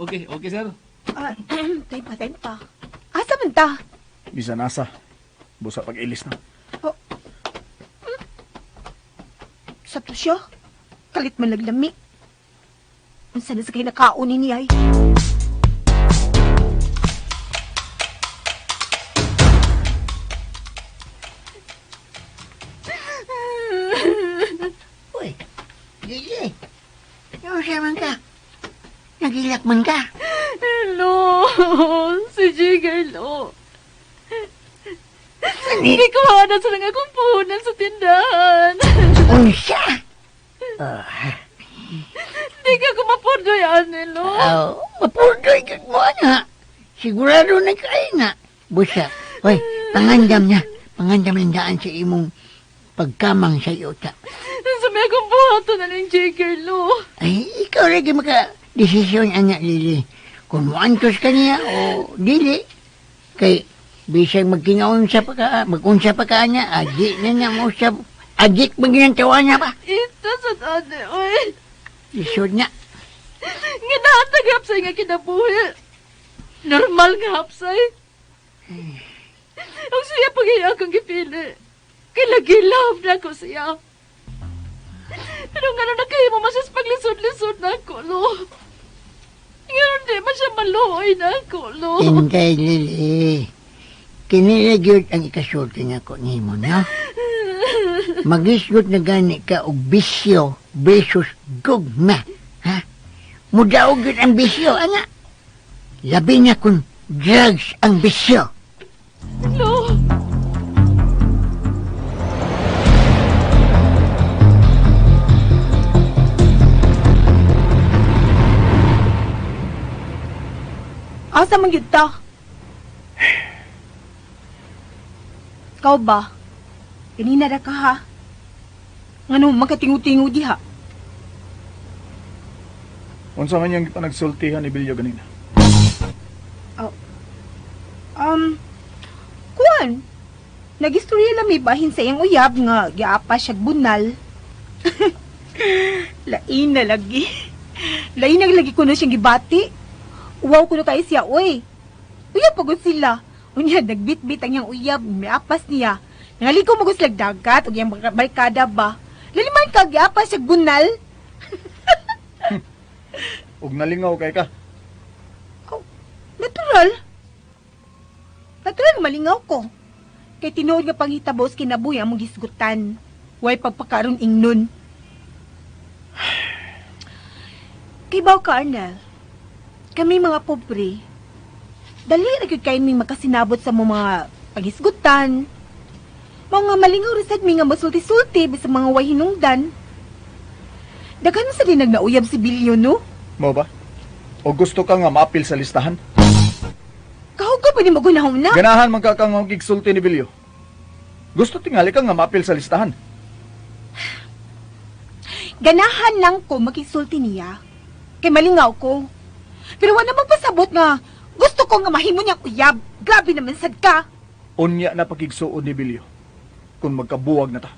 Okay, sir. Tay pa. Asa man ta? Bisa nasa. Busa pag-ilis na. Sa to siya? Kalit man laglami. Unsa na sa kay nakaunin niya ay? Uy, Lili. Ano siya man ka? Nagilak man ka? Lo, si Jigger, lo. Hindi ko hanap sa nga akong puhunan sa tindahan. Unsa? Hindi ka ko mapurdoy, Anelo. Mapurdoy ka mo na. Sigurado na kayo na. Busa, hoy, pangandam na. Pangandam ng daan sa imong pagkamang sa iyo ta. Sa may akong buhato na ng Jigger, lo. Ay, ikaw lagi maka-desisyon, anak Lili. Kung muantos ka niya o dili. Kay, Bisag magkunsa pa ka niya, aji na niya mo sa, aji maginantawa niya pa. Ito sa tade, oy. Isod niya. Nga nahatag hapsay nga kinabuhi. Normal nga hapsay. Ang siya pag-iya kang gipili. Kay lagi love na ko siya. Pero nga na kayo mo masas paglisod-lisod na ako, lo. Nga di man siya maluoy na ako, lo. Inday, Lili. Kinilagyod ang ikasulti niya ko ni mo, no? Magisgot na gani ka og bisyo versus gugma, ha? Mudaog yun ang bisyo, ana. Labi niya kung drugs ang bisyo. Lo. Asa man gyud ta? Ikaw ba? Kanina ra ka ha? Ngano makatingu-tingu diha? Unsa man yung panagsultihan ni Bilyo ganina? Kuan. Nagistorya lang may bahin sa iyang uyab nga giapa siya bunal. Lain na lagi. Lain na lagi ko na siyang gibati. Uwaw ko na kayo siya, oy. Uyab pagod sila. Unya, nagbit-bit ang iyang uyab, may apas niya. Nangaliko mo gusto dagat, o yung barkada ba? Laliman ka, giapas siya bunal. Ug nalingaw kay ka. Natural. Natural malingaw ko. Kay tinuod nga panghitabos kinabuhi ang mong gisgutan. Way pagpakaroon ingnon. Kay baw ka, Arnel. Kami mga pobre. Dali ra gyud kay ming makasinabot sa mga paghisgutan. Mga malingaw resad mi nga masulti-sulti bisag mga way hinungdan. Daghan sa din nagnauyab si Bilyo, no? Mo ba? O gusto ka nga maapil sa listahan? Kahog ka pa ni magunahon na. Ganahan man ka kang magigsulti ni Bilyo. Gusto tingali ka nga maapil sa listahan. Ganahan lang ko makisulti niya. Kay malingaw ko. Pero wala magpasabot nga gusto ko nga mahimo niyang uyab. Grabe naman sad ka. Unya na pagigsuon ni Bilyo. Kung magkabuwag na ta.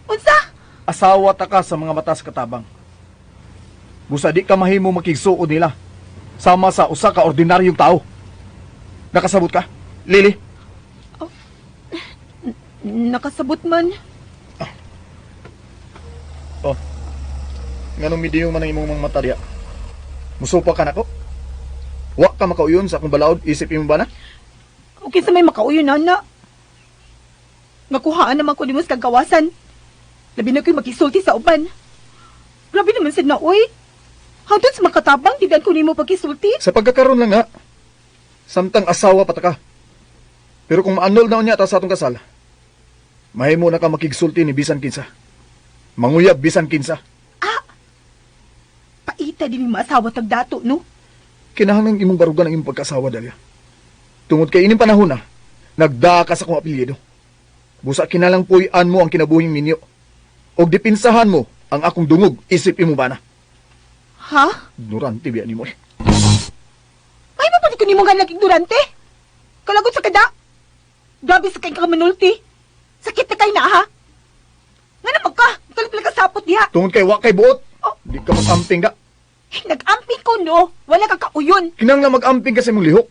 Unsa? Asawa ta ka sa mga matas katabang. Busa di ka mahimo makigsuon nila. Sama sa usa ka ordinaryong tao. Nakasabot ka? Lily? Nakasabot man. Oh. Nganong midiyong man ang imong mga mata diya? Musupa ka nako? Wa ka makauyon sa akong balaod, isip imo ba na? Okay sa may makauyo na na. Nakuhaan naman ko ni Mus kagawasan. Labi na ko'y makisulti sa uban. Grabe naman sad na, oy. Hangtod sa makatabang, didan ko ni mo pagkisulti. Sa pagkakaroon lang nga, samtang asawa pa ta ka. Pero kung maanol na unya ta sa atong kasal, mahimo na ka makigsulti ni bisan kinsa. Manguyab bisan kinsa. Paita din yung maasawa tag dato, no? Kinahanglang imong barugan ang imong pagkasawa, Dalia. Tungod kay ining panahon na, nagdaa ka sa kong apelyido. Busa kinalang puy-an mo ang kinabuhing minyo. Og dipinsahan mo ang akong dungog, isip imo ba na? Ha? Ignorante biya ni mo eh. Ay, mapati ko ni mong laging durante. Kalagot sa kada. Grabe sa kay kamanulti. Sakit na kay na, ha? Nga naman ka, kalipala ka sapot diha. Tungod kay wa kay buot, di ka mag-amping da. Nag-amping ko, no? Wala ka kauyon. Kinahanglang mag-amping ka sa imong lihok.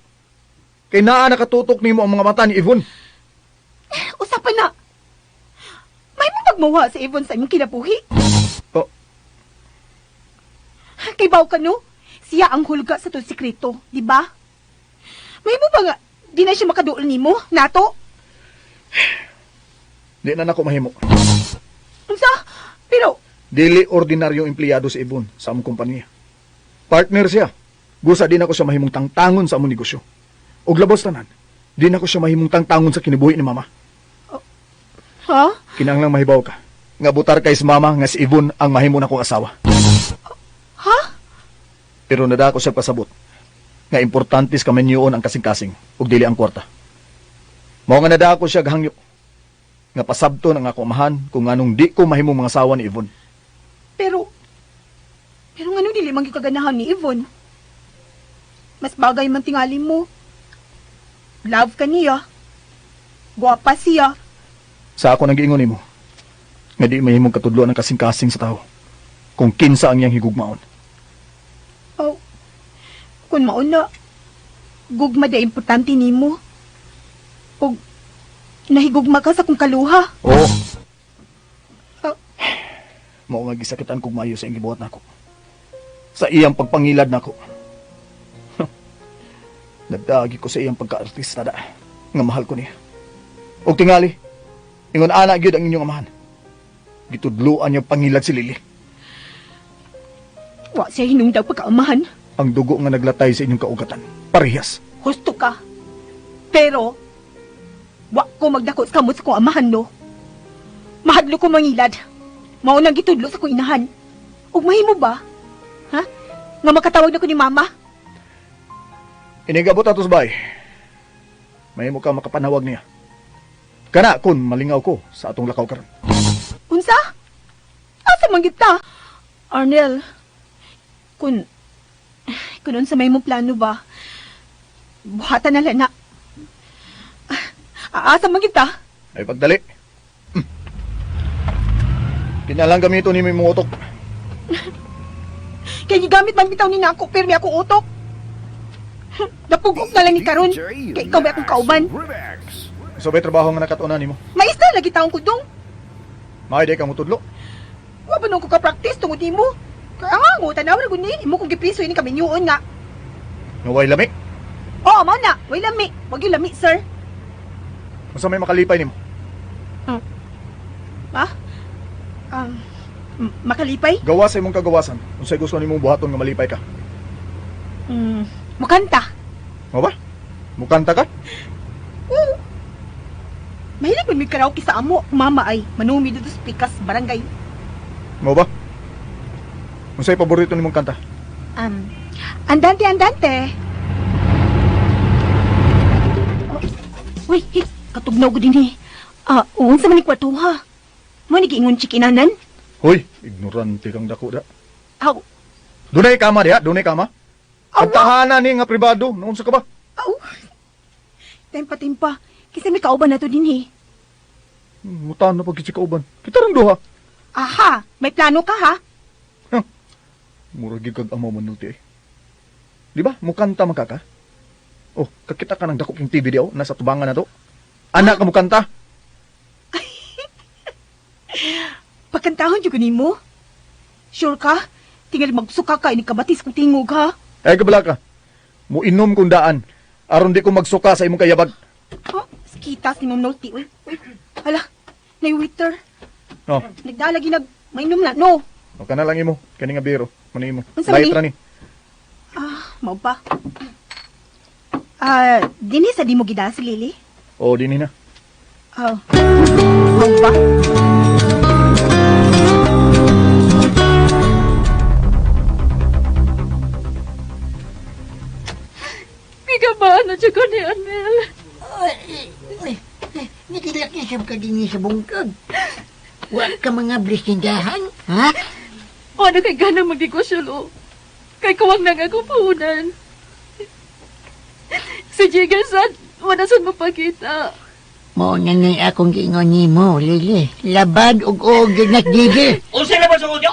Kay naa nakatutok nimo ang mga mata ni Yvonne. Usapan na. May mo pagmawa sa Yvonne sa imong kinabuhi. Oh. Kay baw ka, no? Siya ang hulga sa to sikreto, di ba? May mo ba nga, di na siya makaduol nimo, nato? Di na nako mahimo. Unsa? Pero, Dili ordinaryong empleyado si Yvonne sa among kumpanya. Partner siya. Gusa din ako siya mahimong tangtangon sa among negosyo. Og labos tanan, di na ko siya mahimong tangtangon sa kinabuhi ni mama. ha? Kinahanglang mahibaw ka. Nga butar kay si mama nga si Yvonne ang mahimo na kong asawa. Ha? Pero nada ko siya pasabot. Nga importantes kamanyoon ang kasing-kasing ug dili ang kwarta. Mao nga nada ko siya gahangyo. Nga pasabto ang ako amahan kung anong di ko mahimong mga asawa ni Yvonne. Pero nga dili man gyud kaganahan ni Yvonne. Mas bagay man tingali mo. Love ka niya. Guwapa siya. Sa ako nang giingon nimo, nga di mahimong katudloan ng kasing-kasing sa tao kung kinsa ang iyang higugmaon. Oh, kung mauna, gugma da importante nimo. O, nahigugma ka sa kong kaluha. Oo. Ah. Mao nga gisakitan kog maayo sa iyang gibuhat nako. Sa iyang pagpangilad nako. Nagdagi ko sa iyang pagka-artista da, nga mahal ko niya. Og tingali, ingon ana gyud ang inyong amahan. Gitudloan niya pangilad si Lily. Wa siya hinungdaw pagkaamahan. Ang dugo nga naglatay sa inyong kaugatan. Parehas. Husto ka. Pero, wa ko magdako sa kamot sa kong amahan, no? Mahadlo ko mangilad. Maunang gitudlo sa kong inahan. Ug mahimo ba? Ha? Nga makatawag na ko ni mama? Inigabot atos bay. Mahimo ka makapanawag niya. Kana kun malingaw ko sa atong lakaw karon. Unsa? Asa man kita? Arnel, kun unsa may mong plano ba? Buhatan na lang na. Asa man kita? Ay pagdali. Kinalang gamito ni mo utok. Kaya gigamit man bitaw ni nako pero may akong utok. Napugok na lang ni karon. Kaya ikaw may akong kauban. So may trabaho nga nakatuna nimo. Maista lagi taong kudong. Maay day ka mo tudlo. Wa ba nung ko ka-practice tungod nimo? Kaya nga mo, tanaw na guni. Imo kong gipiso ini kami niyoon nga. Naway lami. Oo, mo na. Way lami. Wag yung lami, sir. Unsa may makalipay nimo? Ha? Makalipay? Gawa sa imong kagawasan. Unsay gusto nimong buhaton nga malipay ka? Mukanta. Mo ba? Mukanta ka? Oo. Mahilig may karaoke sa amo. Mama ay manumi dito sa Pikas, barangay. Mo ba? Unsay paborito nimong kanta? Andante, andante. Uy, katugnaw ko din eh. Unsa man ni kwartuha? Mo ni giingon chikinanan? Hoy, ignorante kang dako da. Aw, Dunay kama diha, dunay kama. Ang tahanan ni nga pribado, noon sa ka ba? aw. Tempa-tempa. Kasi may kauban na to din eh. Mutan na pag kauban. Kita rin duha. Aha, may plano ka ha? Murag kag amo manulti eh. Di ba? Mukanta makaka? Oh, kakita ka ng dako king TV diaw, nasa tubangan na to. Anak ka mukanta. Pagkantahon dyan nimo. Sure ka? Tingal magsuka ka, ini kabatis kung tingog ha? Ay kabala ka. Muinom kung daan. Aron di ko magsuka sa imong kayabag. Oh, kita si Ma'am Nolty. Uy, hala, na-waiter. No, Nagdalagi mainom na. No. o ka na lang imo. Kani nga biro. Mani imo. Unsa Light man ra ni. Mao pa. Dini sa di mo gida si Lily? O, dinhi na. Mao ba? Gigabahan na siya ko ni Arnel. Nagilak niya sa kadini sa bungkag. Wa ka mga blisindahan, ha? O, ano kay ganang magdikusyulo? Kay kuwang nang ako puhunan. Si Jigasan, wala saan mapakita. Mo na ngay akong giingon ni mo, Lili. Labad og nas didi. Unsa na ba sa audio?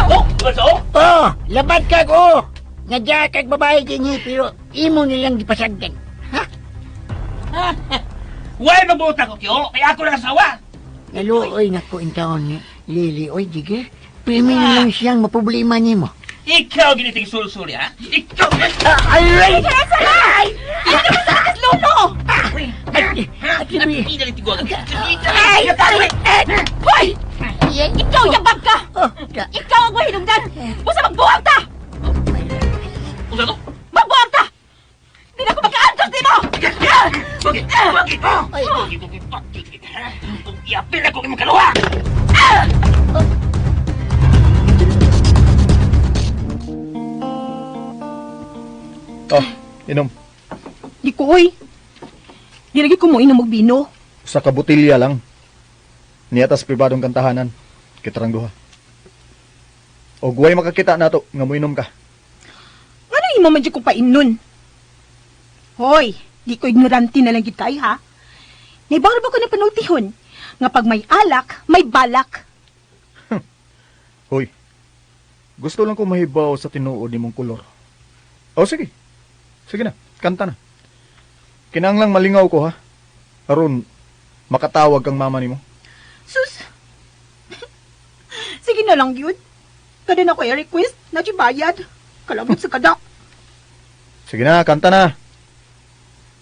Oh, ba sa Oh, labad kag Nadya kag babae dinhi pero imo nilang gipasagdan. Why mabuta ko kyo? Kaya ako nakasawa. Naluoy na ko intawon ni Lili. Oy, dige. Pimi na lang siyang maproblema nimo. Ikaw giniting sul-suli, ha? Ikaw! Aray! Lolo! Napipila ng tiguagan. Hoy! Ikaw yabag ka! Ikaw ang mahinungdan! Busa magbuwag ta! Usa to? Magbuwag ta! Hindi na ako magka-antos di mo! Bakit? Bakit? Bakit? Yapil ako kay makaluwa! Oh, inom. Di ko, oy. Di lagi ko mo inom og bino. Sa kabutilya lang. Niyatas pribadong kantahanan. Kitarang duha. O guway makakita na to, nga muinom ka. Ano imo man di ko painon? Hoy, Di ko ignorante na lang gid kay ha. Naibawal ba ko ng panultihon? Nga pag may alak, may balak. Hoy, gusto lang ko mahibaw sa tinuod ni mong kolor. O sige, sige na, kanta na. Kinanglang malingaw ko ha. Aron, makatawag kang mama ni mo. Sus! Sige na lang yun. Kada na ko i-request na bayad. Kalabot sa kada. Sige na, kanta na.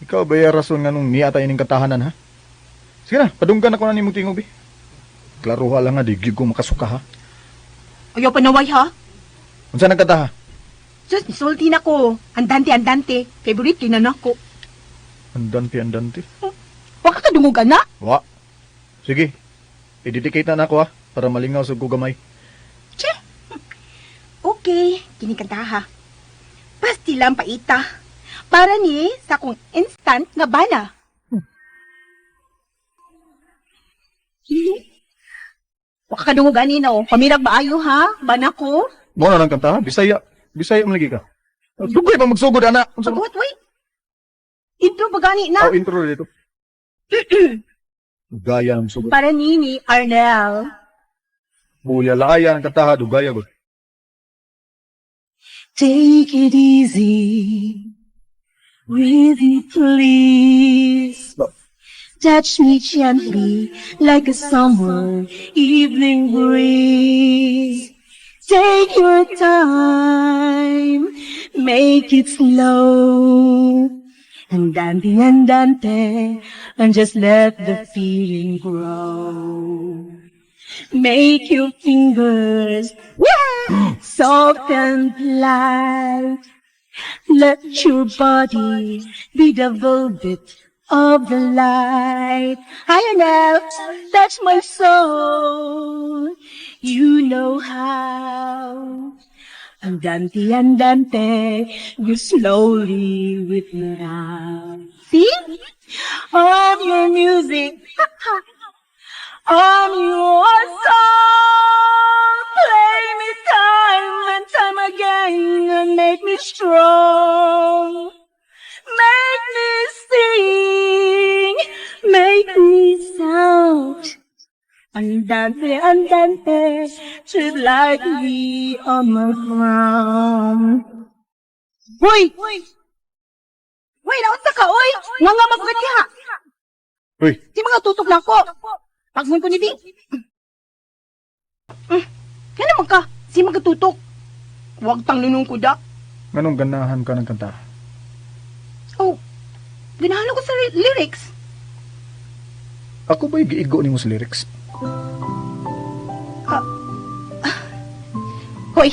Ikaw ba yung rason nga nung niya tayo ng katahanan ha? Sige na, padunggan ako na ni mong tingog eh. Klaro lang nga, di gyud ko makasuka ha. Ayaw panaway ha. Unsa nagkanta ha? Sus, nisulti na ko. Andante. Favorite kay na ko. Andante. Waka ka dungugan na. Wa. Sige, i-dedicate na ako ha, para malingaw sa kugamay. Che. Okay, kinikanta ha. Pasti lang paita. Para ni sa kong instant nga bana. Waka ka dungugan ni no. Pamirag maayo ha. Bana ko. Mo na lang kanta ha, Bisaya mo lagi ka. Dugay pa magsugod ana. Unsa mo? Wait. Ito bagani na. Oh, intro dito. Gaya ng sugod. Para ni Arnel. Buya laaya ng kanta ha, dugaya gud. Take it easy with me, please. Touch me gently like a summer evening breeze. Take your time, make it slow. Andante, and just let the feeling grow. Make your fingers soft and light. Let your body be the velvet of the light. Higher now, touch my soul. You know how. Andante, you slowly with me now. See? I'm your music. I'm your song. Play me time and time again and make me strong. Make me sing, make me sound. Andante, treat like me on the ground. Hoy! Hoy, naunsa ka, oy! Nga magugati ha! Uy, Di mga tutok lang ko. Pagmun ko ni Bing. Yan naman ka. Si magatutok. Huwag tang lunong ko da. nganong ganahan ka ng kanta? Oh, ganahan ko sa lyrics. Ako ba'y giigo ni mo sa lyrics? Hoy,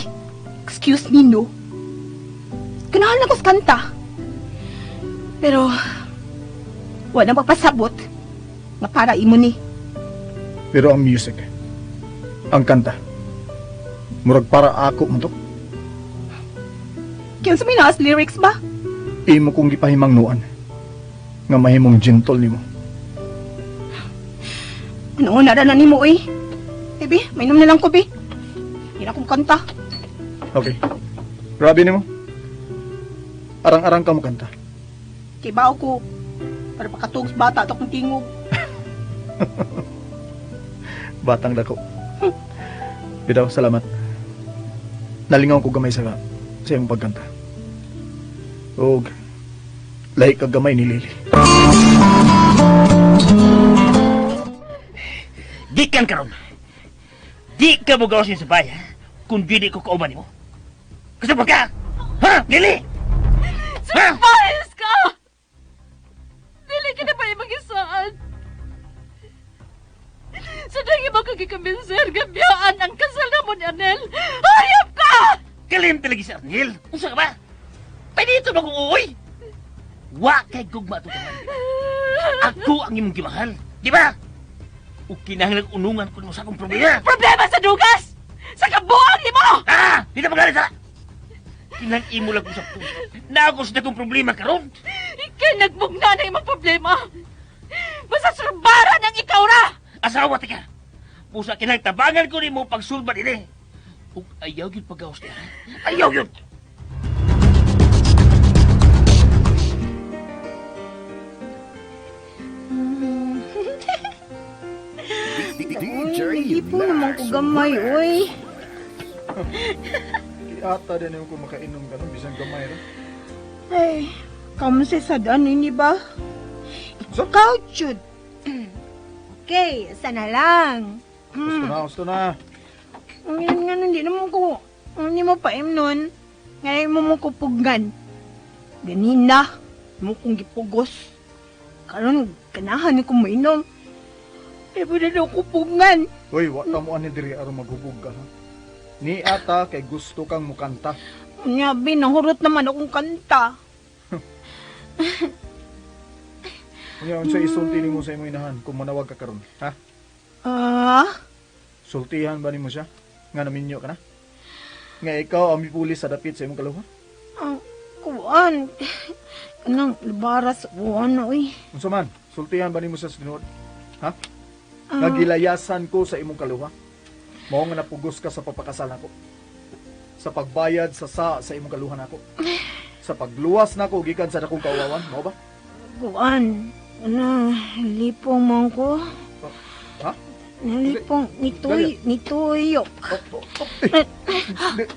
excuse me, no? Ganahan ako sa kanta. Pero, wala magpasabot nga para imo ni. Pero ang music, ang kanta, murag para ako mo to. Kaya sa minaas lyrics ba? Imo kong gipahimangnuan nga mahimong gentle nimo. Ano na ni mo, eh? Bi, mainom na lang ko, Bi. Hindi na akong kanta. Okay. Grabe nimo. Arang-arang ka mo kanta. Kay bao ko. Para pakatugs bata at akong tingog. Batang dako. Bitaw, salamat. Nalingaw ko gamay sa iyong pagkanta. O, lahi ka gamay ni Lily. Di kan karon. Di ka mo gawasin sa bayan kung di ko kauban mo. Gusto ba ka? Ha? Lili? Ha? Paris ka! Dili ka na pa yung mag-isaan. Sa dahil mo kagikambinser, gabiyaan ang kasal na mo ni Anel. Hayop ka! Kalim talaga si Arnel. Unsa ka ba? Pwede ito mag-uuwi. Wa kay gugma ito ka. Ako ang imong gimahal. Di ba? O kinahanglang unungan ko mo sa akong problema. Problema sa dugas! Sa kabuang ni mo! Ah! Di na magalit ha! Kinang imo lang ko sa puso. Na ako sa akong problema karon. Ikay nagbugna na imong problema. Basta surbaran ang ikaw ra! Asawa tika. Pusa kinang tabangan ko ni mo pagsulba din eh. Ug ayaw yun pag-gawas niya. Ayaw yun! Hindi po naman ko gamay, oy. Ata din yung kung makainom ka nun, bisang gamay rin. Ay, kamusta sa daan ini ba? So? Ikaw, Chud. Okay, sana lang. Gusto na. Ngayon nga, hindi naman ko, hindi mo pa nun. Ngayon mo mo kupugan. Ganina, mo kong gipugos. Karon, kanahan ko mainom. Eh, pwede daw kupugan. Hoy, wata mo ani diri aron maghubog ka ha. Ni ata kay gusto kang mukanta. Nyabi, nahurot naman akong kanta. Unya unsa isulti nimo sa imong inahan kung manawag ka karon, ha? Sultihan ba nimo siya? Nga naminyo ka na? Nga ikaw ang mipulis sa dapit sa imong kaluhan? Kuan. Anong labaras uwan, oy. Unsa man? Sultihan ba nimo siya sa tinuod? Ha? Nagilayasan ko sa imong kaluha. Mao nga napugos ka sa papakasal nako. Sa pagbayad sa imong kaluhan nako. Sa pagluwas nako gikan sa dakong kauwawan, mao ba? Kuan. Lipong man ko. Ha? Nalipong nituyo.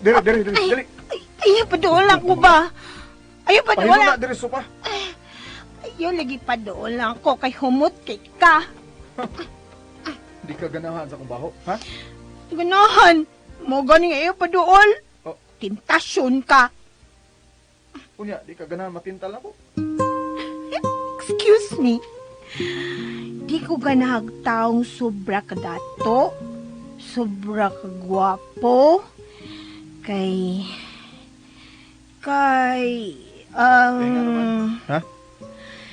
Dali. Ayaw padoolan ko ba? Ayaw Pahilo padoolan. na diri sopa. Ayaw lagi padoolan ko kay humot kay ka. Di ka ganahan sa kong baho, ha? Ganahan. Mo gani ayaw padool. Oh. Tentasyon ka. Unya, di ka ganahan matintal ako. Excuse me. Di ko ganahag taong sobra kadato, sobra kagwapo, kay, Ha?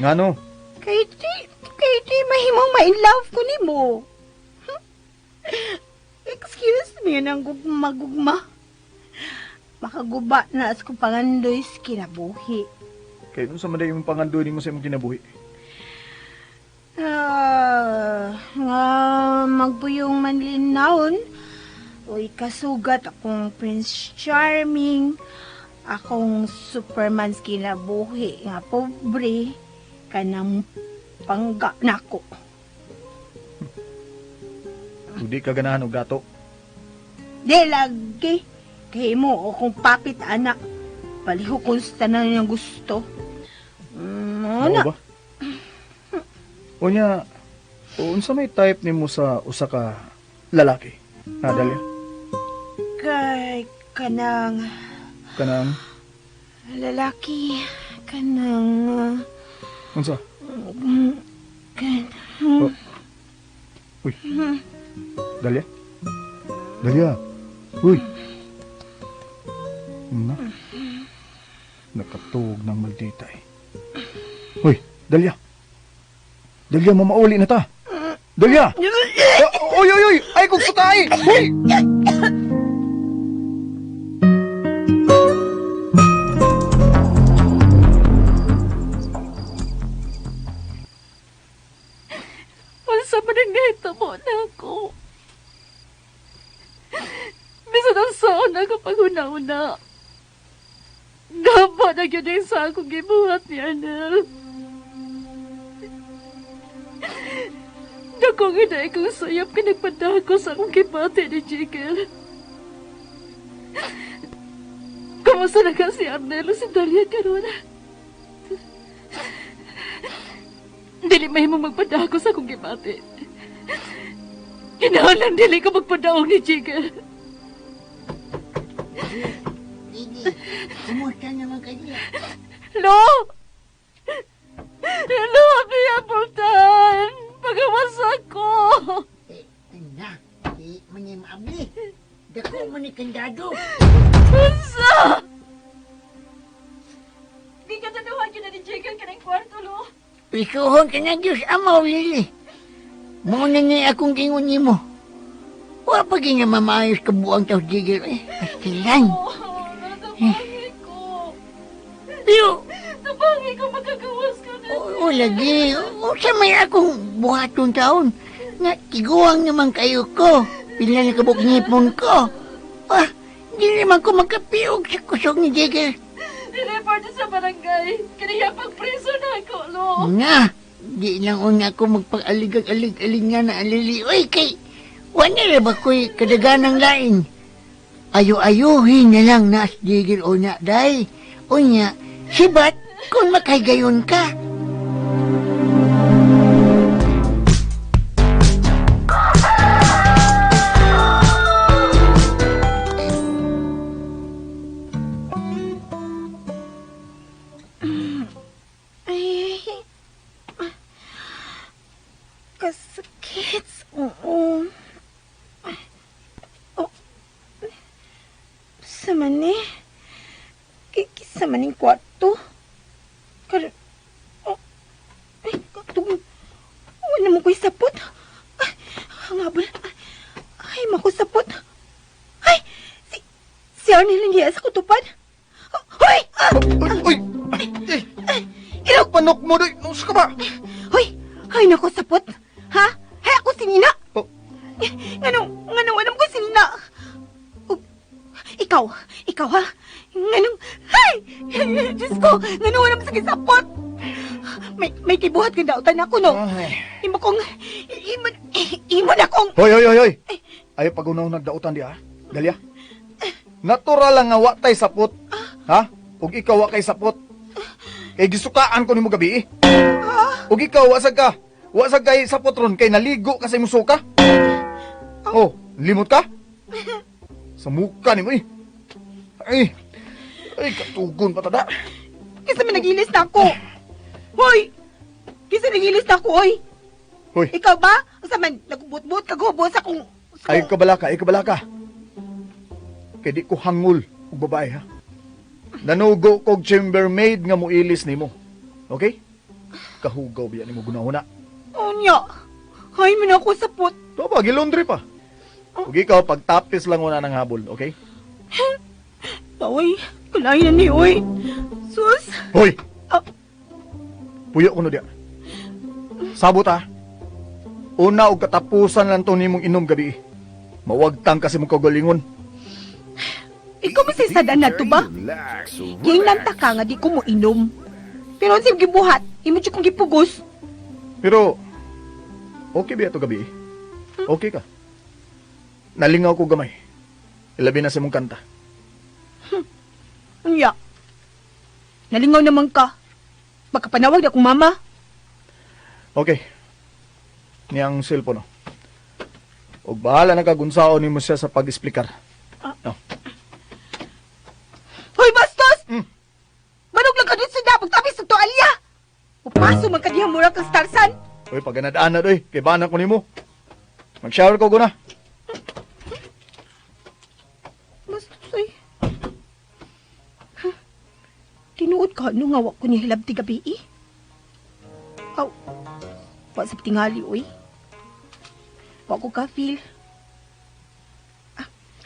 Ngano? kay di mahimong ma-in-love ko ni mo. Excuse me, nang gugma. Makaguba na as ko pangandoy sa kinabuhi. Kaya nun sa maday yung pangandoy mo sa imong kinabuhi. Nga magbuyong manlinawon, uy kasugat akong Prince Charming, akong Superman sa kinabuhi, nga pobre, kanang pangga nako. Hindi ka ganahan og gato. Di lagi, kay mo akong papit anak, paliho kung sa tanan niyang gusto. Mao ba? Unya, unsa may type nimo sa usa ka lalaki? Ha, Dalia? Kay kanang Kanang lalaki, kanang unsa? kanang Uy. Dalia? Dalia. Uy. Na. Nakatug ng malditay. Uy, Dalia. Dalia, mamauli na ta. Dalia! Uy! Ay, kung sutay! Uy! Unsa man ang nahitabo na ako. Bisan ang saon ako pag-una-una. Gaba na yun yung sa akong gibuhat ni Arnel. Dakong inay kong sayap kinagpadako sa akong kibate ni Jigel. Kamusta na ka si Arnel o si Dalia karon? Dili mahimong magpadako sa akong kibate. Kinahanglan dili ka magpadaong ni Jigel. Didi, kumusta naman kayo? Lo! Lo, kaya pultan! Pagawas ako! Anak, di manim abli. Dako man ni kandado. Unsa! Di ka tanuhan yun na ni Jigel ka ng kwarto, Lo. Isuhon ka na Diyos amaw, Lili. Muna niya akong gingon ni mo. Wa pa nga mamayos ka buang taos Jigel eh. Pastilan. Natabangi ko. Pero, Tabangi ko magkagawas ka na. o lagi, o sa may akong buhaton taon. Nga, tiguang naman kayo ko. Pila na kabuk ngipon ko. Hindi naman ko magkapiog sa kusog ni Jigel. Nireport sa barangay. Kaniya pagpreso na ako, Lo. Nga, di lang una ako magpag-alig-alig nga na alili. Uy, kay, Wala na ba ko'y kadaganang lain? Ayo-ayuhin na lang na asdigil o na, day. O niya, sibat kung makaygayon ka. Ay, kasakit. Oo. Oh. Sa mani. Sa maning kwarto. Oh. Ay, katong. Wala mo ko'y sapot. Ay, hangabal. Ay, makusapot. Ay, si Arnel hindi sa kutupad. Hoy! Uy! Ilaw panok mo, doy! Nus ka ba? Hoy! Ay, naku, sapot! Ha? Hay, ako si Nina! Oh. Anong ko si Nina? Oh, ikaw ha? Nganong, hay! Diyos ko, anong sa kisapot? May kibuhat ka daw, tanak ko, no? Ay. Imo na kong... Hoy! Ayaw pag-unaw nagdautan di, ha? Dalia? Natural lang nga wa tay sapot. Ha? Ug ikaw wa kay sapot. Kay gisukaan ko nimo gabi, eh. Ug ikaw wa sad ka. Wa sad kay sapot ron kay naligo ka sa imong suka. Oh, limot ka? Sa muka nimo, eh. Ay, katugon pa tada. Kisa may nagilis na ako. Hoy! Kisa nagilis na ako, hoy! Hoy, Ikaw ba? Asa man, nagbut-but, kagubos akong... ay kabala ka. Kay di ko hangol og babae, ha. Nanugo kog chambermaid nga muilis nimo. Okay? Kahugaw biya nimo gunahuna. Unya! Hay man ako sapot. To ba gilondre pa. Ug ikaw pagtapis lang una ng habol, okay? Oy, kalayan ni, oy. Sus! Hoy. Ah. Puyo kuno dia. Sabot, ha. Una og katapusan lang to nimong inom gabi. Mawagtang kasi mong kagalingon. Ikaw masisadan na to ba? Gingnan ta ka nga di ko mo inom. Pero sim gibuhat, imo kong gipugos. Pero okay ba ito gabi? Okay ka? Nalingaw ko gamay. Ilabi na sa mong kanta. Unya. Nalingaw naman ka. Baka panawag na akong mama. Okay. Niyang cellphone, no? Og bahala na kagunsao ni mo siya sa pag-esplikar. No. Hoy, bastos! Manong lang ka dun sa dabag tapis sa toalya! Upaso man ka diha mura kang starsan! Uy, pag ganadaan na doy, kay bana ko nimo. Mag-shower ko guna. Bastos ay. Tinuod ka nung awak ko niya hilabti gabi eh. Aw, wa sa tingali oy. Wa ko ka feel.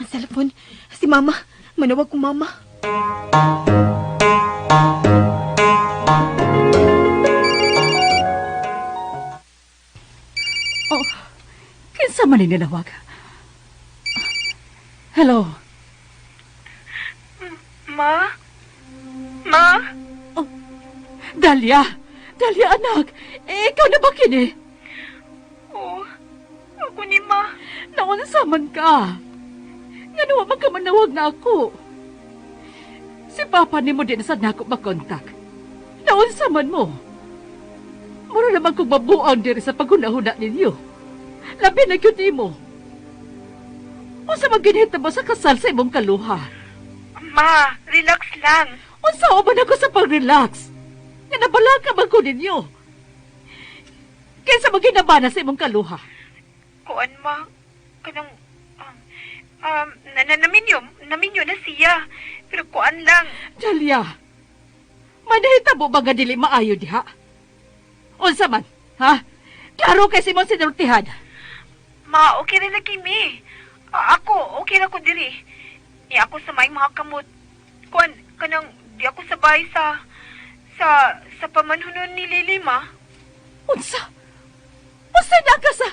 Ang cellphone, si mama. Manawag ko mama. Oh, kinsa man ni nilawag? Hello? Ma? Ma? Oh, Dalia! Dalia, anak! Ikaw na ba kini? Oo. Ako ni ma. Naunsa man ka? Nga nawa man ka manawag na ako. Si Papa ni mo din sad nako makontak. Naunsa man mo? Mura naman kong mabuang diri sa paghunahuna ninyo. Labi na kyut mo. Unsa man ginhita mo sa kasal sa imong kaluha? Ma, relax lang. Unsa man ako sa pag-relax? Nga nabala ka man ko ninyo. Kaysa maginabana sa imong kaluha. Kuan ma, kanang naminyo na siya. Pero kuan lang. Dalia, manahitabo ba nga dili maayo diha? Unsa man, ha? Klaro kay si mong sinultihan. Ma, okay rin na kimi. Ako, okay na ko diri. Ni ako sa may mga kamot. Kuan, kanang di ako sabay sa pamanhunon ni Lili, ma. Unsa? Unsa na ka sa...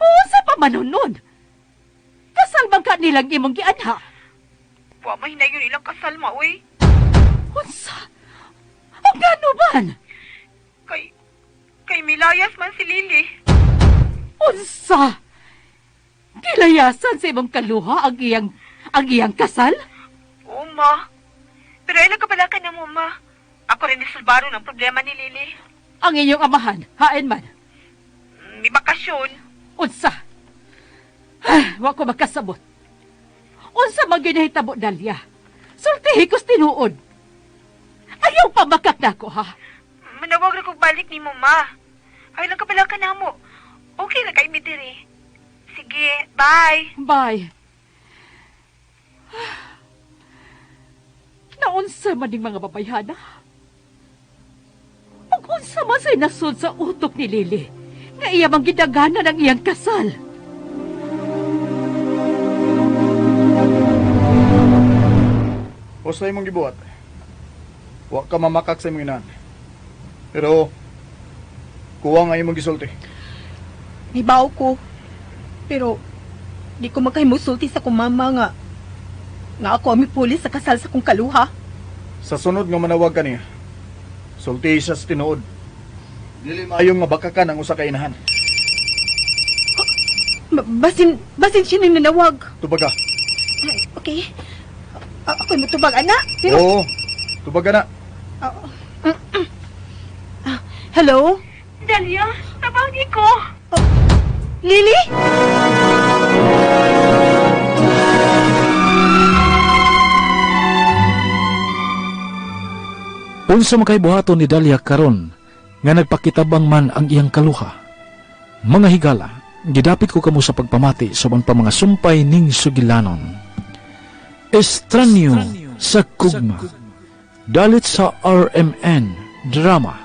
Unsa pa manunon? Kasal man ka nilang imong gianha? Wa mahinayon ilang kasal, ma, uy. Unsa? Ang gano man? Kay milayas man si Lili. Unsa? Kilayasan sa imong kaluha ang iyang kasal? Oo, ma. Pero ilang kabalakan na mo, ma. Ako rin isulbaro ng problema ni Lily. Ang inyong amahan, hain man. May bakasyon. Unsa? Wa ko makasabot. Unsa man ginahitabo, Dalia? Sultihi ko's tinuod. Ayaw pa makak na ko, ha? Manawag na kong balik ni mo, ma. Ay lang kabalakan na mo. Okay na kay mi diri. Sige, bye. Bye. Naunsa man ning mga babayhana? Ug unsa man say nasud sa utok ni Lily nga iya mang gidagana ng iyang kasal? Basta imong gibuhat. Wa ka mamakak sa imong inahan. Pero, kuha nga imong gisulti. Nibaw ko. Pero, di ko makahimusulti sa kumama nga ako ami pulis sa kasal sa kong kaluha. Sa sunod nga manawag ka niya, sulti siya sa tinuod. Dili maayong nga bakakan ang usa ka inahan. Basin siya nang nanawag. Tubaga. Ay, okay. Ako'y matubag, ana. Pero, Oo, tubaga na. hello? Dalia, tabangi ko. Lily? Unsa man kay buhaton ni Dalia karon nga nagpakitabang man ang iyang kaluha. Mga higala, gidapit ko kamo sa pagpamati subong pa mga sumpay ning sugilanon. Estranyo sa kugma. Dalit sa RMN Drama